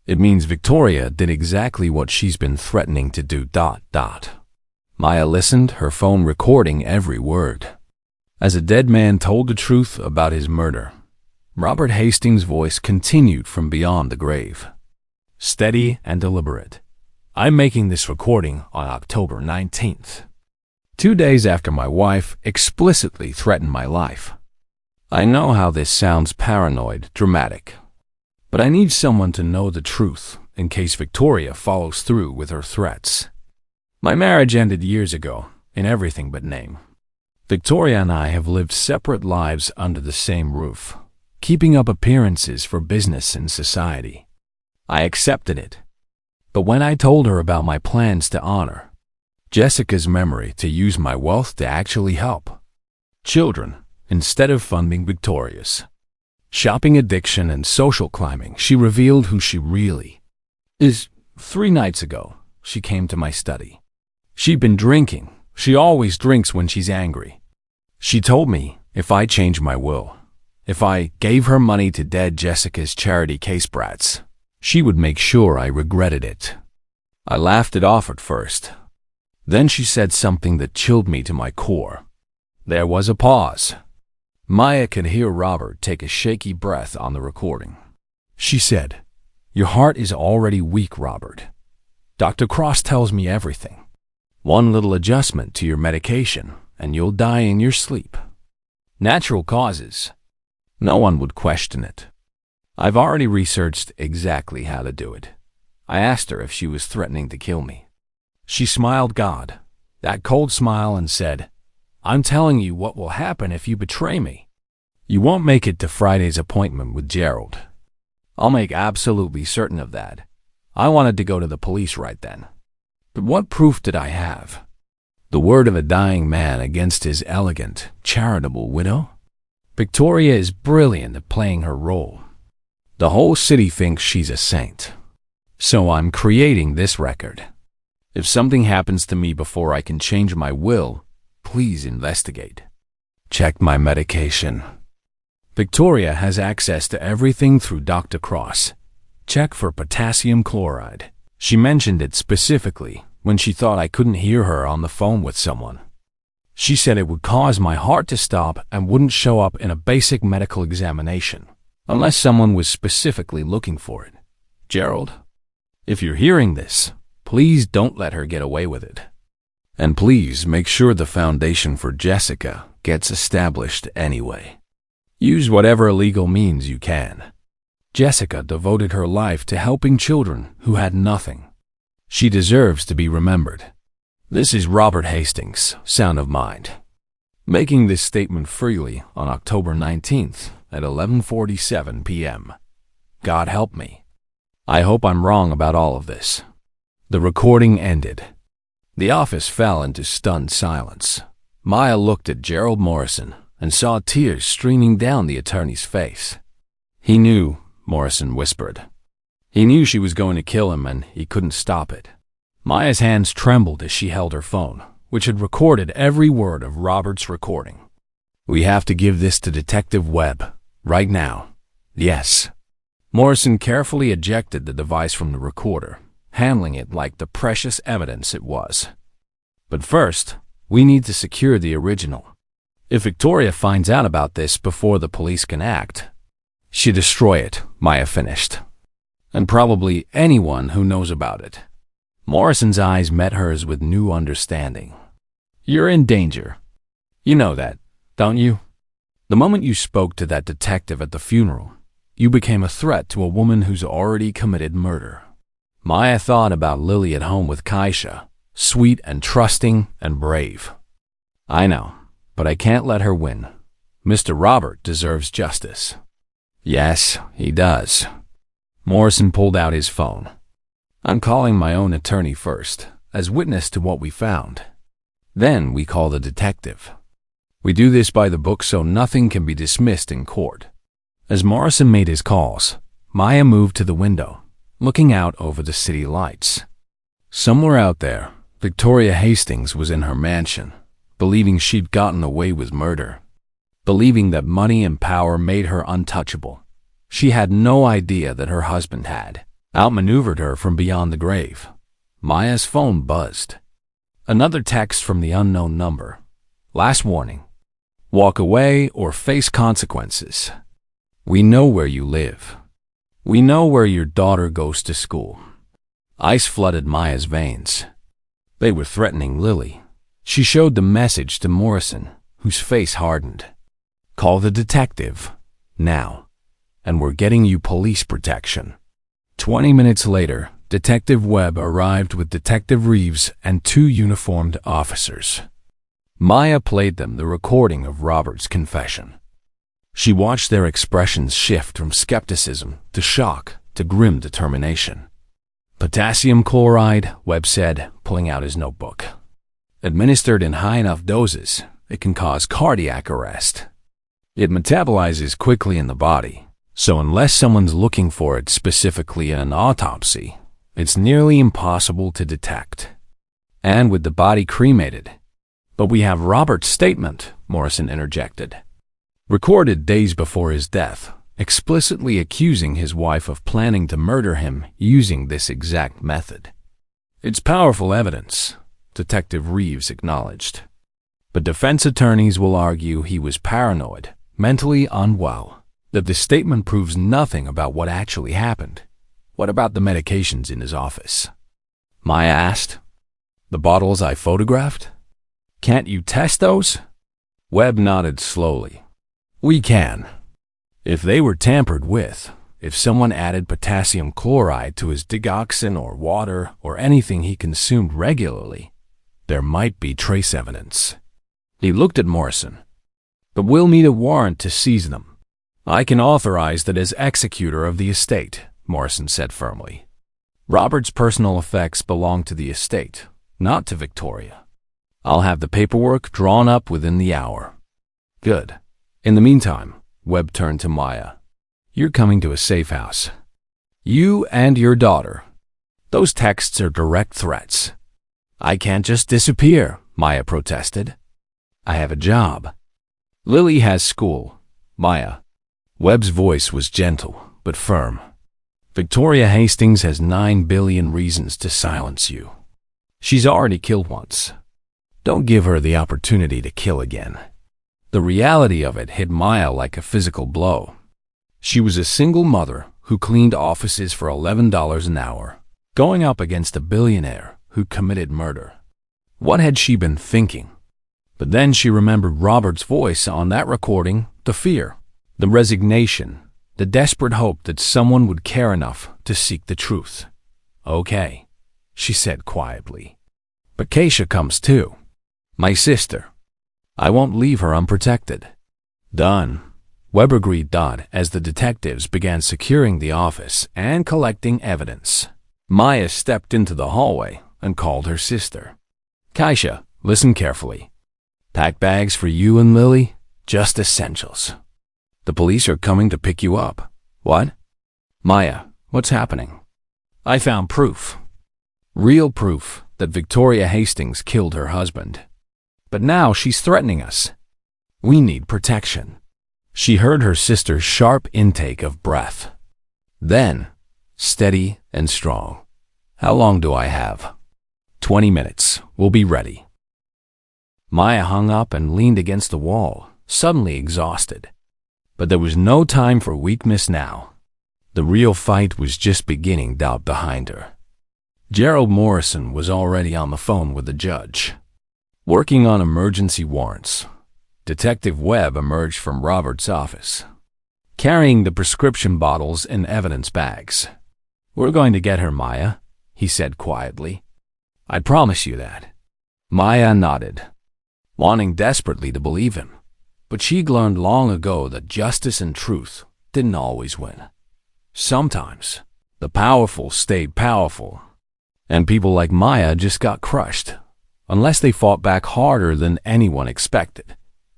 It means Victoria did exactly what she's been threatening to do. Maya listened, her phone recording every word. As a dead man told the truth about his murder, Robert Hastings' voice continued from beyond the grave. Steady and deliberate. I'm making this recording on October 19th. 2 days after my wife explicitly threatened my life. I know how this sounds paranoid, dramatic, but I need someone to know the truth in case Victoria follows through with her threats. My marriage ended years ago, in everything but name. Victoria and I have lived separate lives under the same roof, keeping up appearances for business and society. I accepted it. But when I told her about my plans to honor Jessica's memory, to use my wealth to actually help children instead of funding Victoria's shopping addiction and social climbing, she revealed who she really is. 3 nights ago, she came to my study. She'd been drinking. She always drinks when she's angry. She told me if I changed my will, if I gave her money to dead Jessica's charity case brats, she would make sure I regretted it. I laughed it off at first. Then she said something that chilled me to my core. There was a pause. Maya could hear Robert take a shaky breath on the recording. She said, "Your heart is already weak, Robert. Dr. Cross tells me everything. One little adjustment to your medication, and you'll die in your sleep. Natural causes. No one would question it. I've already researched exactly how to do it." I asked her if she was threatening to kill me. She smiled that cold smile, and said, "I'm telling you what will happen if you betray me. You won't make it to Friday's appointment with Gerald. I'll make absolutely certain of that." I wanted to go to the police right then. But what proof did I have? The word of a dying man against his elegant, charitable widow? Victoria is brilliant at playing her role. The whole city thinks she's a saint. So I'm creating this record. If something happens to me before I can change my will, please investigate. Check my medication. Victoria has access to everything through Dr. Cross. Check for potassium chloride. She mentioned it specifically when she thought I couldn't hear her on the phone with someone. She said it would cause my heart to stop and wouldn't show up in a basic medical examination, unless someone was specifically looking for it. Gerald, if you're hearing this, please don't let her get away with it. And please make sure the foundation for Jessica gets established anyway. Use whatever legal means you can. Jessica devoted her life to helping children who had nothing. She deserves to be remembered. This is Robert Hastings, Sound of Mind, making this statement freely on October 19th at 11:47 p.m. God help me. I hope I'm wrong about all of this. The recording ended. The office fell into stunned silence. Maya looked at Gerald Morrison and saw tears streaming down the attorney's face. He knew, Morrison whispered. He knew she was going to kill him, and he couldn't stop it. Maya's hands trembled as she held her phone, which had recorded every word of Robert's recording. We have to give this to Detective Webb, right now. Yes. Morrison carefully ejected the device from the recorder, handling it like the precious evidence it was. But first, we need to secure the original. If Victoria finds out about this before the police can act, she'll destroy it, Maya finished. And probably anyone who knows about it. Morrison's eyes met hers with new understanding. You're in danger. You know that, don't you? The moment you spoke to that detective at the funeral, you became a threat to a woman who's already committed murder. Maya thought about Lily at home with Kaisha, sweet and trusting and brave. I know, but I can't let her win. Mr. Robert deserves justice. Yes, he does. Morrison pulled out his phone. I'm calling my own attorney first, as witness to what we found. Then we call the detective. We do this by the book so nothing can be dismissed in court. As Morrison made his calls, Maya moved to the window, looking out over the city lights. Somewhere out there, Victoria Hastings was in her mansion, believing she'd gotten away with murder, believing that money and power made her untouchable. She had no idea that her husband had outmaneuvered her from beyond the grave. Maya's phone buzzed. Another text from the unknown number. Last warning. Walk away or face consequences. We know where you live. We know where your daughter goes to school. Ice flooded Maya's veins. They were threatening Lily. She showed the message to Morrison, whose face hardened. Call the detective. Now. And we're getting you police protection. 20 minutes later, Detective Webb arrived with Detective Reeves and 2 uniformed officers. Maya played them the recording of Robert's confession. She watched their expressions shift from skepticism to shock to grim determination. Potassium chloride, Webb said, pulling out his notebook. Administered in high enough doses, it can cause cardiac arrest. It metabolizes quickly in the body, so unless someone's looking for it specifically in an autopsy, it's nearly impossible to detect. And with the body cremated. But we have Robert's statement, Morrison interjected. Recorded days before his death, explicitly accusing his wife of planning to murder him using this exact method. It's powerful evidence, Detective Reeves acknowledged. But defense attorneys will argue he was paranoid, mentally unwell, that the statement proves nothing about what actually happened. What about the medications in his office? Maya asked. The bottles I photographed? Can't you test those? Webb nodded slowly. We can. If they were tampered with, if someone added potassium chloride to his digoxin or water or anything he consumed regularly, there might be trace evidence. He looked at Morrison. But we'll need a warrant to seize them. I can authorize that as executor of the estate, Morrison said firmly. Robert's personal effects belong to the estate, not to Victoria. I'll have the paperwork drawn up within the hour. Good. In the meantime, Webb turned to Maya. You're coming to a safe house. You and your daughter. Those texts are direct threats. I can't just disappear, Maya protested. I have a job. Lily has school. Maya. Webb's voice was gentle, but firm. Victoria Hastings has 9 billion reasons to silence you. She's already killed once. Don't give her the opportunity to kill again. The reality of it hit Maya like a physical blow. She was a single mother who cleaned offices for $11 an hour, going up against a billionaire who committed murder. What had she been thinking? But then she remembered Robert's voice on that recording, the fear, the resignation, the desperate hope that someone would care enough to seek the truth. Okay, she said quietly. But Keisha comes too. My sister. I won't leave her unprotected. Done. Webb agreed as the detectives began securing the office and collecting evidence. Maya stepped into the hallway and called her sister. Keisha, listen carefully. Pack bags for you and Lily, just essentials. The police are coming to pick you up. What? Maya, what's happening? I found proof. Real proof that Victoria Hastings killed her husband. But now she's threatening us. We need protection. She heard her sister's sharp intake of breath. Then, steady and strong. How long do I have? 20 minutes. We'll be ready. Maya hung up and leaned against the wall, suddenly exhausted. But there was no time for weakness now. The real fight was just beginning down behind her. Gerald Morrison was already on the phone with the judge. Working on emergency warrants, Detective Webb emerged from Robert's office, carrying the prescription bottles in evidence bags. We're going to get her, Maya, he said quietly. I promise you that. Maya nodded, wanting desperately to believe him. But she'd learned long ago that justice and truth didn't always win. Sometimes, the powerful stayed powerful, and people like Maya just got crushed, unless they fought back harder than anyone expected.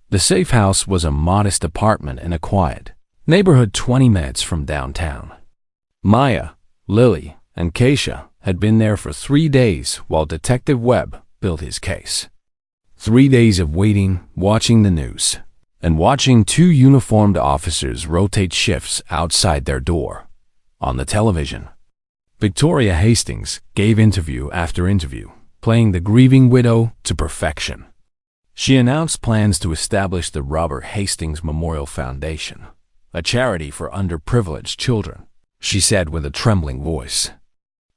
The safe house was a modest apartment in a quiet neighborhood 20 minutes from downtown. Maya, Lily, and Keisha had been there for 3 days while Detective Webb built his case. 3 days of waiting, watching the news, and watching two uniformed officers rotate shifts outside their door. On the television, Victoria Hastings gave interview after interview, playing the grieving widow to perfection. She announced plans to establish the Robert Hastings Memorial Foundation, a charity for underprivileged children, she said with a trembling voice.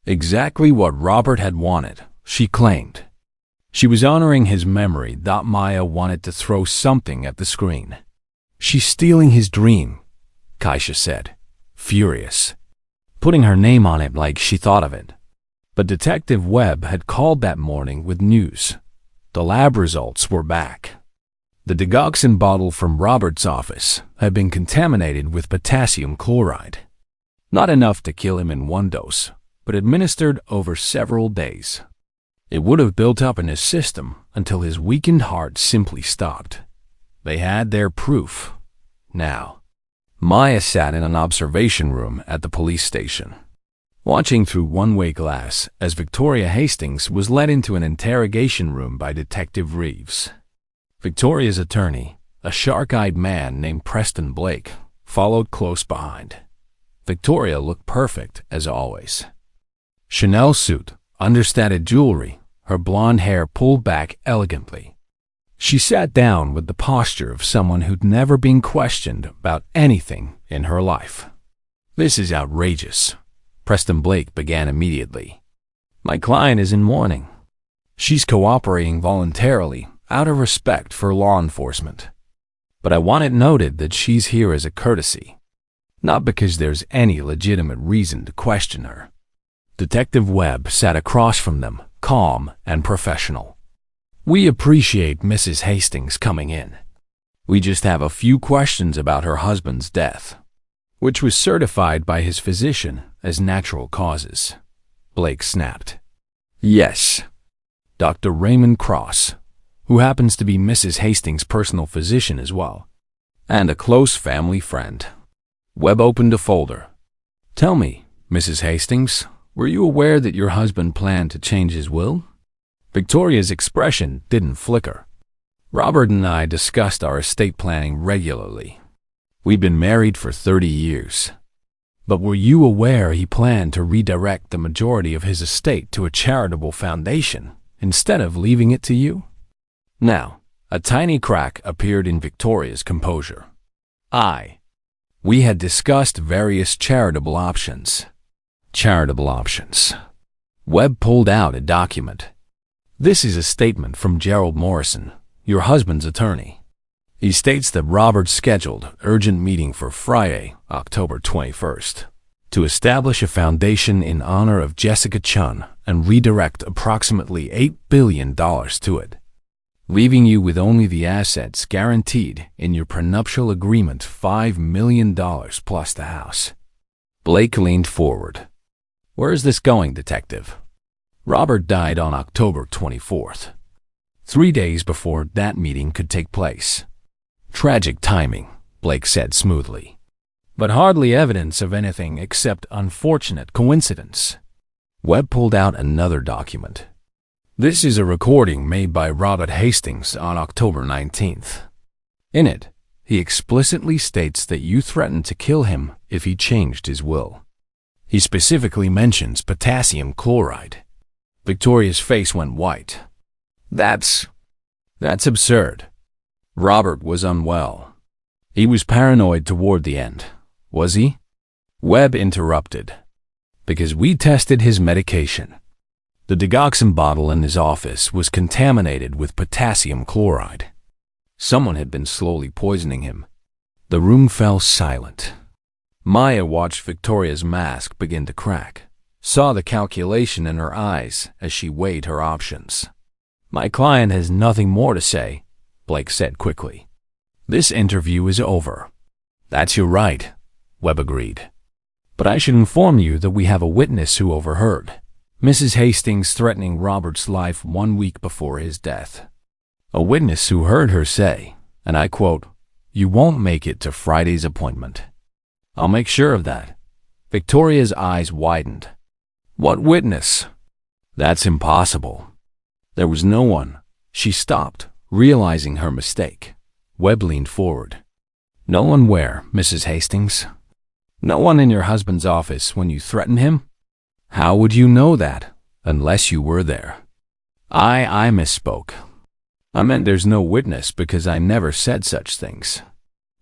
Exactly what Robert had wanted, she claimed. She was honoring his memory. Maya wanted to throw something at the screen. She's stealing his dream, Kaisha said, furious, putting her name on it like she thought of it. But Detective Webb had called that morning with news. The lab results were back. The digoxin bottle from Robert's office had been contaminated with potassium chloride. Not enough to kill him in one dose, but administered over several days. It would have built up in his system until his weakened heart simply stopped. They had their proof. Now, Maya sat in an observation room at the police station, watching through one-way glass as Victoria Hastings was led into an interrogation room by Detective Reeves. Victoria's attorney, a shark-eyed man named Preston Blake, followed close behind. Victoria looked perfect as always. Chanel suit, understated jewelry, her blonde hair pulled back elegantly. She sat down with the posture of someone who'd never been questioned about anything in her life. This is outrageous, Preston Blake began immediately. My client is in mourning. She's cooperating voluntarily out of respect for law enforcement. But I want it noted that she's here as a courtesy, not because there's any legitimate reason to question her. Detective Webb sat across from them, calm and professional. We appreciate Mrs. Hastings coming in. We just have a few questions about her husband's death, which was certified by his physician as natural causes. Blake snapped. Yes. Dr. Raymond Cross, who happens to be Mrs. Hastings' personal physician as well, and a close family friend. Webb opened a folder. Tell me, Mrs. Hastings, were you aware that your husband planned to change his will? Victoria's expression didn't flicker. Robert and I discussed our estate planning regularly. We'd been married for 30 years. But were you aware he planned to redirect the majority of his estate to a charitable foundation instead of leaving it to you? Now, a tiny crack appeared in Victoria's composure. We had discussed various charitable options. Charitable options. Webb pulled out a document. This is a statement from Gerald Morrison, your husband's attorney. He states that Robert scheduled an urgent meeting for Friday, October 21st, to establish a foundation in honor of Jessica Chun and redirect approximately $8 billion to it, leaving you with only the assets guaranteed in your prenuptial agreement, $5 million plus the house. Blake leaned forward. Where is this going, Detective? Robert died on October 24th, 3 days before that meeting could take place. Tragic timing, Blake said smoothly, but hardly evidence of anything except unfortunate coincidence. Webb pulled out another document. This is a recording made by Robert Hastings on October 19th. In it, he explicitly states that you threatened to kill him if he changed his will. He specifically mentions potassium chloride. Victoria's face went white. That's absurd. Robert was unwell. He was paranoid toward the end, was he? Webb interrupted. Because we tested his medication. The digoxin bottle in his office was contaminated with potassium chloride. Someone had been slowly poisoning him. The room fell silent. Maya watched Victoria's mask begin to crack, saw the calculation in her eyes as she weighed her options. My client has nothing more to say, Blake said quickly. This interview is over. That's your right, Webb agreed. But I should inform you that we have a witness who overheard Mrs. Hastings threatening Robert's life 1 week before his death. A witness who heard her say, and I quote, "You won't make it to Friday's appointment." I'll make sure of that. Victoria's eyes widened. What witness? That's impossible. There was no one. She stopped, Realizing her mistake, Webb leaned forward. No one where, Mrs. Hastings? No one in your husband's office when you threatened him? How would you know that, unless you were there? I misspoke. I meant there's no witness because I never said such things.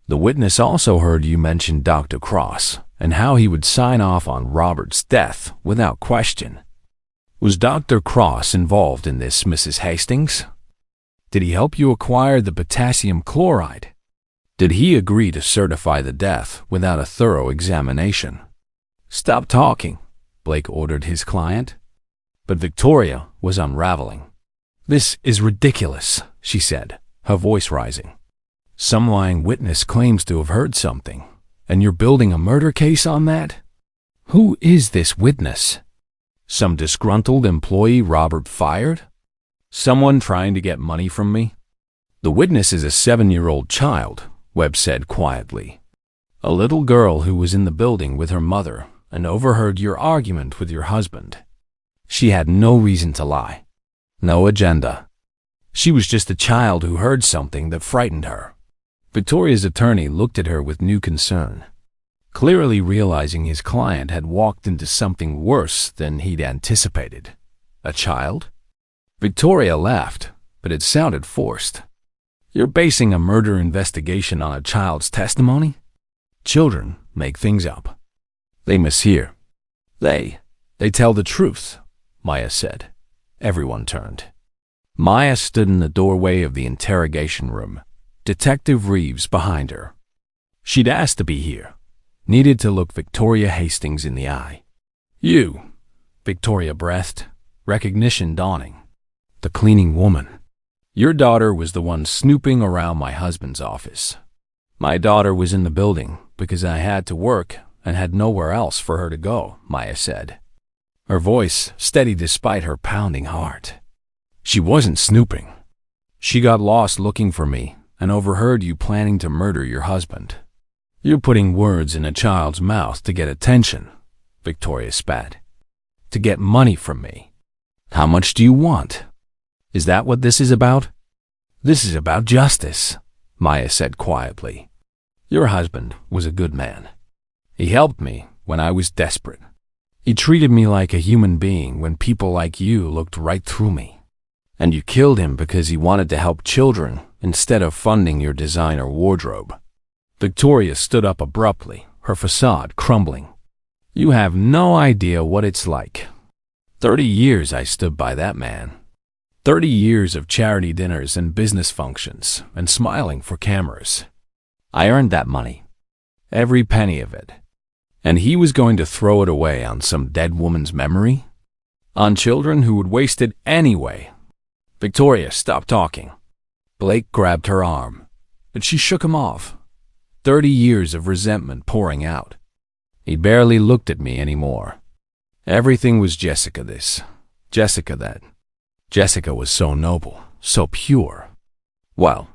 The witness also heard you mention Dr. Cross and how he would sign off on Robert's death without question. Was Dr. Cross involved in this, Mrs. Hastings? Did he help you acquire the potassium chloride? Did he agree to certify the death without a thorough examination? Stop talking, Blake ordered his client. But Victoria was unraveling. This is ridiculous, she said, her voice rising. Some lying witness claims to have heard something, and you're building a murder case on that? Who is this witness? Some disgruntled employee Robert fired? Someone trying to get money from me? The witness is a 7-year-old child, Webb said quietly. A little girl who was in the building with her mother and overheard your argument with your husband. She had no reason to lie. No agenda. She was just a child who heard something that frightened her. Victoria's attorney looked at her with new concern, clearly realizing his client had walked into something worse than he'd anticipated. A child? Victoria laughed, but it sounded forced. You're basing a murder investigation on a child's testimony? Children make things up. They mishear. They tell the truth, Maya said. Everyone turned. Maya stood in the doorway of the interrogation room, Detective Reeves behind her. She'd asked to be here, needed to look Victoria Hastings in the eye. You, Victoria breathed, recognition dawning. The cleaning woman. Your daughter was the one snooping around my husband's office. My daughter was in the building because I had to work and had nowhere else for her to go, Maya said. Her voice steady despite her pounding heart. She wasn't snooping. She got lost looking for me and overheard you planning to murder your husband. You're putting words in a child's mouth to get attention, Victoria spat. To get money from me. How much do you want? Is that what this is about? This is about justice, Maya said quietly. Your husband was a good man. He helped me when I was desperate. He treated me like a human being when people like you looked right through me. And you killed him because he wanted to help children instead of funding your designer wardrobe. Victoria stood up abruptly, her facade crumbling. You have no idea what it's like. 30 years I stood by that man. 30 years of charity dinners and business functions and smiling for cameras. I earned that money. Every penny of it. And he was going to throw it away on some dead woman's memory? On children who would waste it anyway. Victoria, stop talking. Blake grabbed her arm, but she shook him off. 30 years of resentment pouring out. He barely looked at me anymore. Everything was Jessica this, Jessica that. Jessica was so noble, so pure. Well,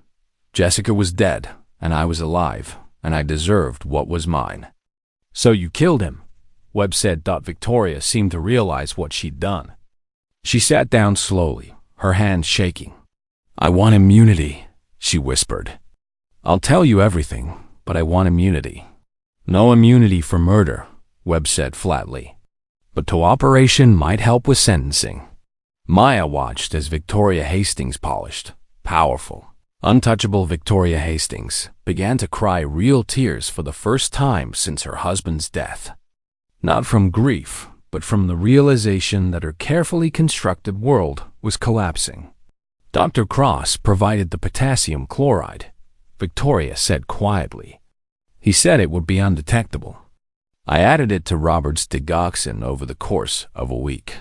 Jessica was dead, and I was alive, and I deserved what was mine. So you killed him, Webb said. Victoria seemed to realize what she'd done. She sat down slowly, her hands shaking. I want immunity, she whispered. I'll tell you everything, but I want immunity. No immunity for murder, Webb said flatly. But cooperation might help with sentencing. Maya watched as Victoria Hastings polished, powerful, untouchable Victoria Hastings began to cry real tears for the first time since her husband's death. Not from grief, but from the realization that her carefully constructed world was collapsing. Dr. Cross provided the potassium chloride, Victoria said quietly. He said it would be undetectable. I added it to Robert's digoxin over the course of a week.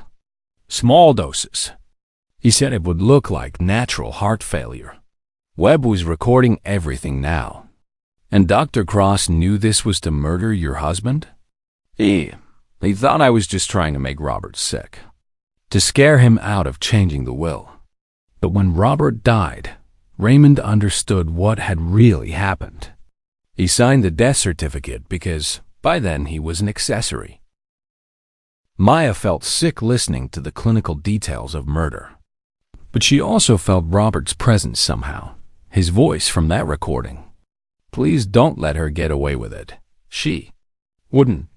Small doses. He said it would look like natural heart failure. Webb was recording everything now. And Dr. Cross knew this was to murder your husband? He thought I was just trying to make Robert sick. To scare him out of changing the will. But when Robert died, Raymond understood what had really happened. He signed the death certificate because by then he was an accessory. Maya felt sick listening to the clinical details of murder. But she also felt Robert's presence somehow, his voice from that recording. Please don't let her get away with it. She wouldn't.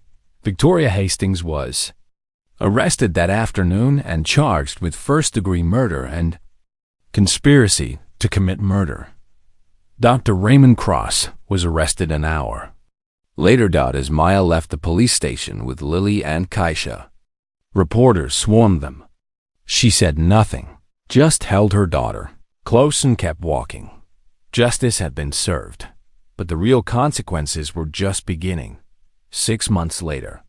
Victoria Hastings was arrested that afternoon and charged with first-degree murder and conspiracy to commit murder. Dr. Raymond Cross was arrested an hour later. As Maya left the police station with Lily and Keisha, reporters swarmed them. She said nothing, just held her daughter close and kept walking. Justice had been served, but the real consequences were just beginning. 6 months later,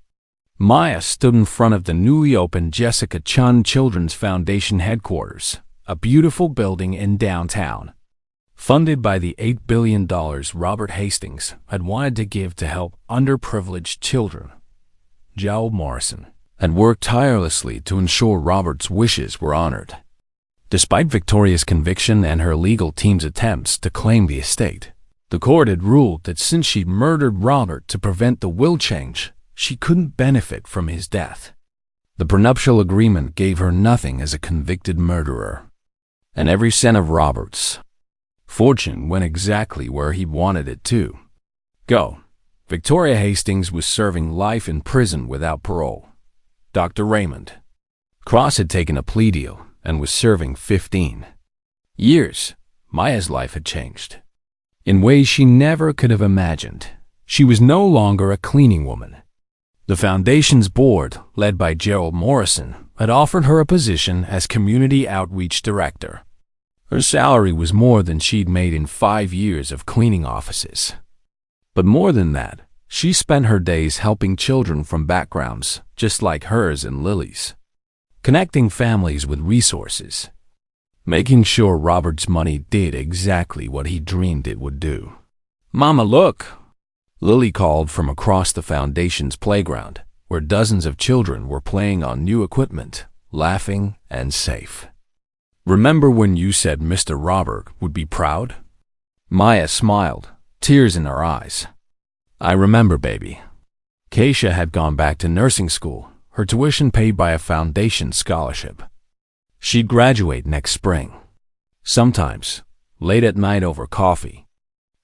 Maya stood in front of the newly opened Jessica Chun Children's Foundation headquarters, a beautiful building in downtown, funded by the $8 billion Robert Hastings had wanted to give to help underprivileged children. Gerald Morrison had worked tirelessly to ensure Robert's wishes were honored. Despite Victoria's conviction and her legal team's attempts to claim the estate, the court had ruled that since she'd murdered Robert to prevent the will change, she couldn't benefit from his death. The prenuptial agreement gave her nothing as a convicted murderer, and every cent of Robert's fortune went exactly where he wanted it to go. Victoria Hastings was serving life in prison without parole. Dr. Raymond Cross had taken a plea deal and was serving 15 years. Maya's life had changed in ways she never could have imagined. She was no longer a cleaning woman. The foundation's board, led by Gerald Morrison, had offered her a position as community outreach director. Her salary was more than she'd made in 5 years of cleaning offices. But more than that, she spent her days helping children from backgrounds just like hers and Lily's, connecting families with resources, making sure Robert's money did exactly what he dreamed it would do. "Mama, look!" Lily called from across the foundation's playground, where dozens of children were playing on new equipment, laughing and safe. "Remember when you said Mr. Robert would be proud?" Maya smiled, tears in her eyes. "I remember, baby." Keisha had gone back to nursing school, her tuition paid by a foundation scholarship. She'd graduate next spring. Sometimes, late at night over coffee,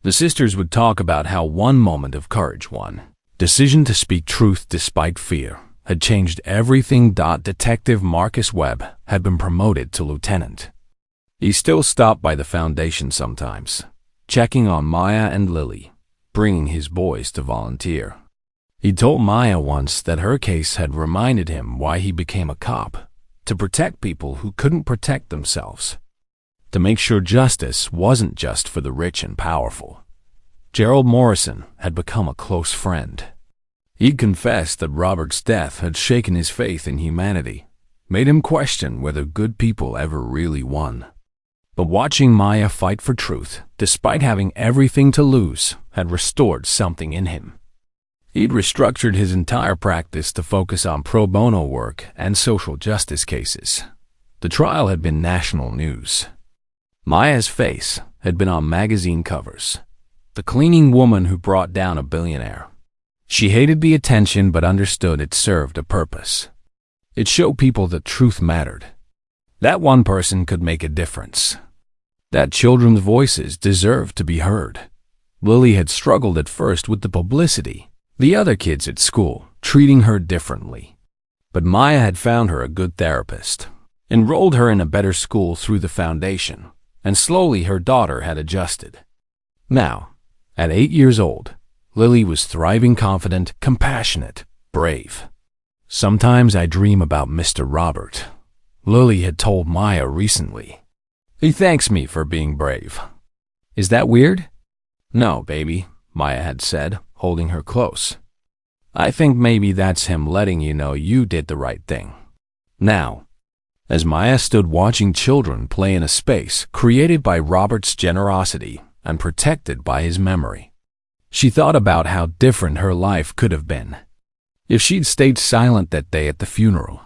the sisters would talk about how one moment of courage, one decision to speak truth despite fear, had changed everything. Detective Marcus Webb had been promoted to lieutenant. He still stopped by the foundation sometimes, checking on Maya and Lily, bringing his boys to volunteer. He told Maya once that her case had reminded him why he became a cop, to protect people who couldn't protect themselves, to make sure justice wasn't just for the rich and powerful. Gerald Morrison had become a close friend. He'd confessed that Robert's death had shaken his faith in humanity, made him question whether good people ever really won. But watching Maya fight for truth, despite having everything to lose, had restored something in him. He'd restructured his entire practice to focus on pro bono work and social justice cases. The trial had been national news. Maya's face had been on magazine covers. The cleaning woman who brought down a billionaire. She hated the attention but understood it served a purpose. It showed people that truth mattered, that one person could make a difference, that children's voices deserved to be heard. Lily had struggled at first with the publicity, the other kids at school treating her differently. But Maya had found her a good therapist, enrolled her in a better school through the foundation, and slowly her daughter had adjusted. Now, at 8 years old, Lily was thriving, confident, compassionate, brave. "Sometimes I dream about Mr. Robert," Lily had told Maya recently. "He thanks me for being brave." "Is that weird?" "No, baby," Maya had said, holding her close. "I think maybe that's him letting you know you did the right thing." Now, as Maya stood watching children play in a space created by Robert's generosity and protected by his memory, she thought about how different her life could have been if she'd stayed silent that day at the funeral,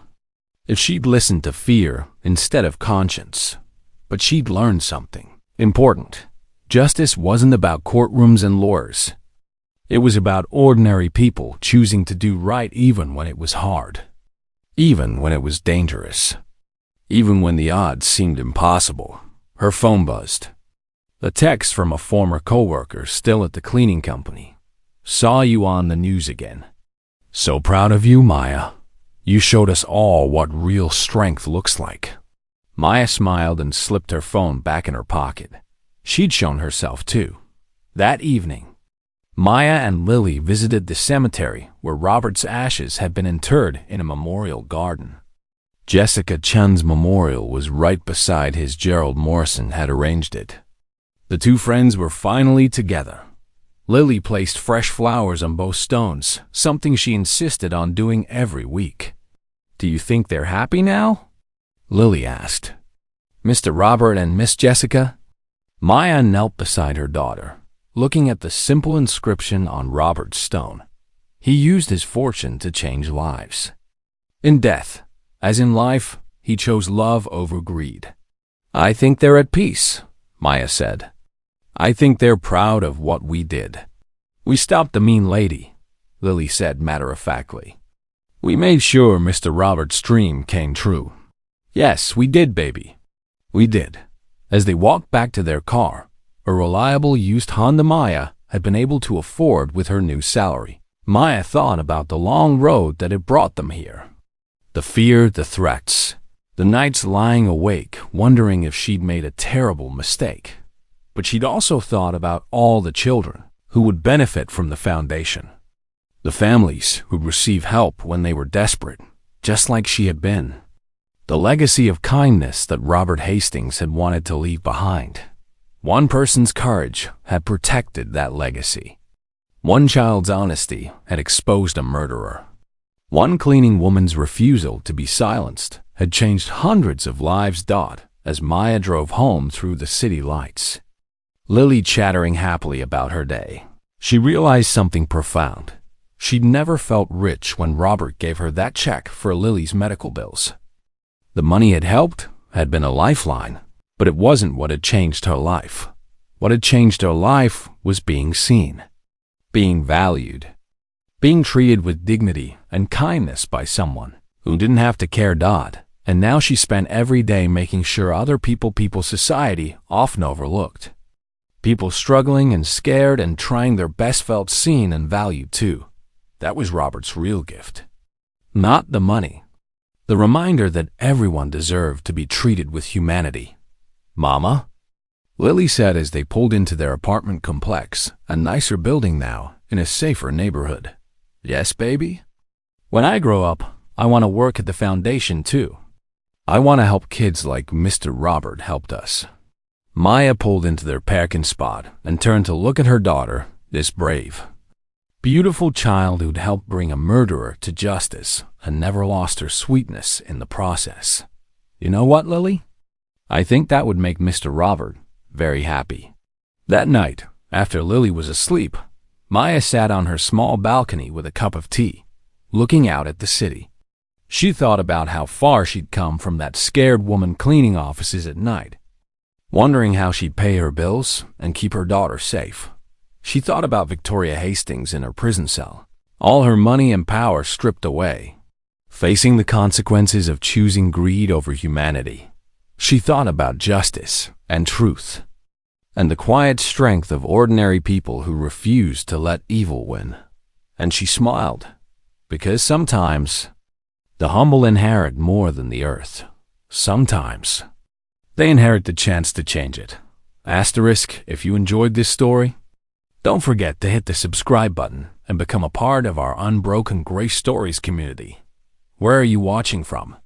if she'd listened to fear instead of conscience. But she'd learned something important. Justice wasn't about courtrooms and lawyers. It was about ordinary people choosing to do right even when it was hard, even when it was dangerous, Even when the odds seemed impossible, her phone buzzed. A text from a former coworker still at the cleaning company. Saw you on the news again. So proud of you, Maya. You showed us all what real strength looks like. Maya smiled and slipped her phone back in her pocket. She'd shown herself too. That evening, Maya and Lily visited the cemetery where Robert's ashes had been interred in a memorial garden. Jessica Chun's memorial was right beside his. Gerald Morrison had arranged it. The two friends were finally together. Lily placed fresh flowers on both stones, something she insisted on doing every week. Do you think they're happy now? Lily asked. Mr. Robert and Miss Jessica? Maya knelt beside her daughter, looking at the simple inscription on Robert's stone. He used his fortune to change lives. In death, as in life, he chose love over greed. I think they're at peace, Maya said. I think they're proud of what we did. We stopped the mean lady, Lily said matter-of-factly. We made sure Mr. Robert's dream came true. Yes, we did, baby. We did. As they walked back to their car, a reliable used Honda Maya had been able to afford with her new salary. Maya thought about the long road that had brought them here. The fear, the threats, the nights lying awake, wondering if she'd made a terrible mistake. But she'd also thought about all the children who would benefit from the foundation. The families who'd receive help when they were desperate, just like she had been. The legacy of kindness that Robert Hastings had wanted to leave behind. One person's courage had protected that legacy. One child's honesty had exposed a murderer. One cleaning woman's refusal to be silenced had changed hundreds of lives. As Maya drove home through the city lights, Lily chattering happily about her day, she realized something profound. She'd never felt rich when Robert gave her that check for Lily's medical bills. The money had helped, had been a lifeline, but it wasn't what had changed her life. What had changed her life was being seen, being valued, being treated with dignity and kindness by someone who didn't have to care. And now she spent every day making sure other people society often overlooked. People struggling and scared and trying their best felt seen and valued too. That was Robert's real gift. Not the money. The reminder that everyone deserved to be treated with humanity. Mama? Lily said as they pulled into their apartment complex, a nicer building now, in a safer neighborhood. Yes, baby? When I grow up, I want to work at the foundation too. I want to help kids like Mr. Robert helped us. Maya pulled into their parking spot and turned to look at her daughter, this brave, beautiful child who'd helped bring a murderer to justice and never lost her sweetness in the process. You know what, Lily? I think that would make Mr. Robert very happy. That night, after Lily was asleep, Maya sat on her small balcony with a cup of tea, looking out at the city. She thought about how far she'd come from that scared woman cleaning offices at night, wondering how she'd pay her bills and keep her daughter safe. She thought about Victoria Hastings in her prison cell, all her money and power stripped away, facing the consequences of choosing greed over humanity. She thought about justice and truth, and the quiet strength of ordinary people who refused to let evil win. And she smiled, because sometimes the humble inherit more than the earth. Sometimes they inherit the chance to change it. Asterisk, if you enjoyed this story, don't forget to hit the subscribe button and become a part of our Unbroken Great Stories community. Where are you watching from?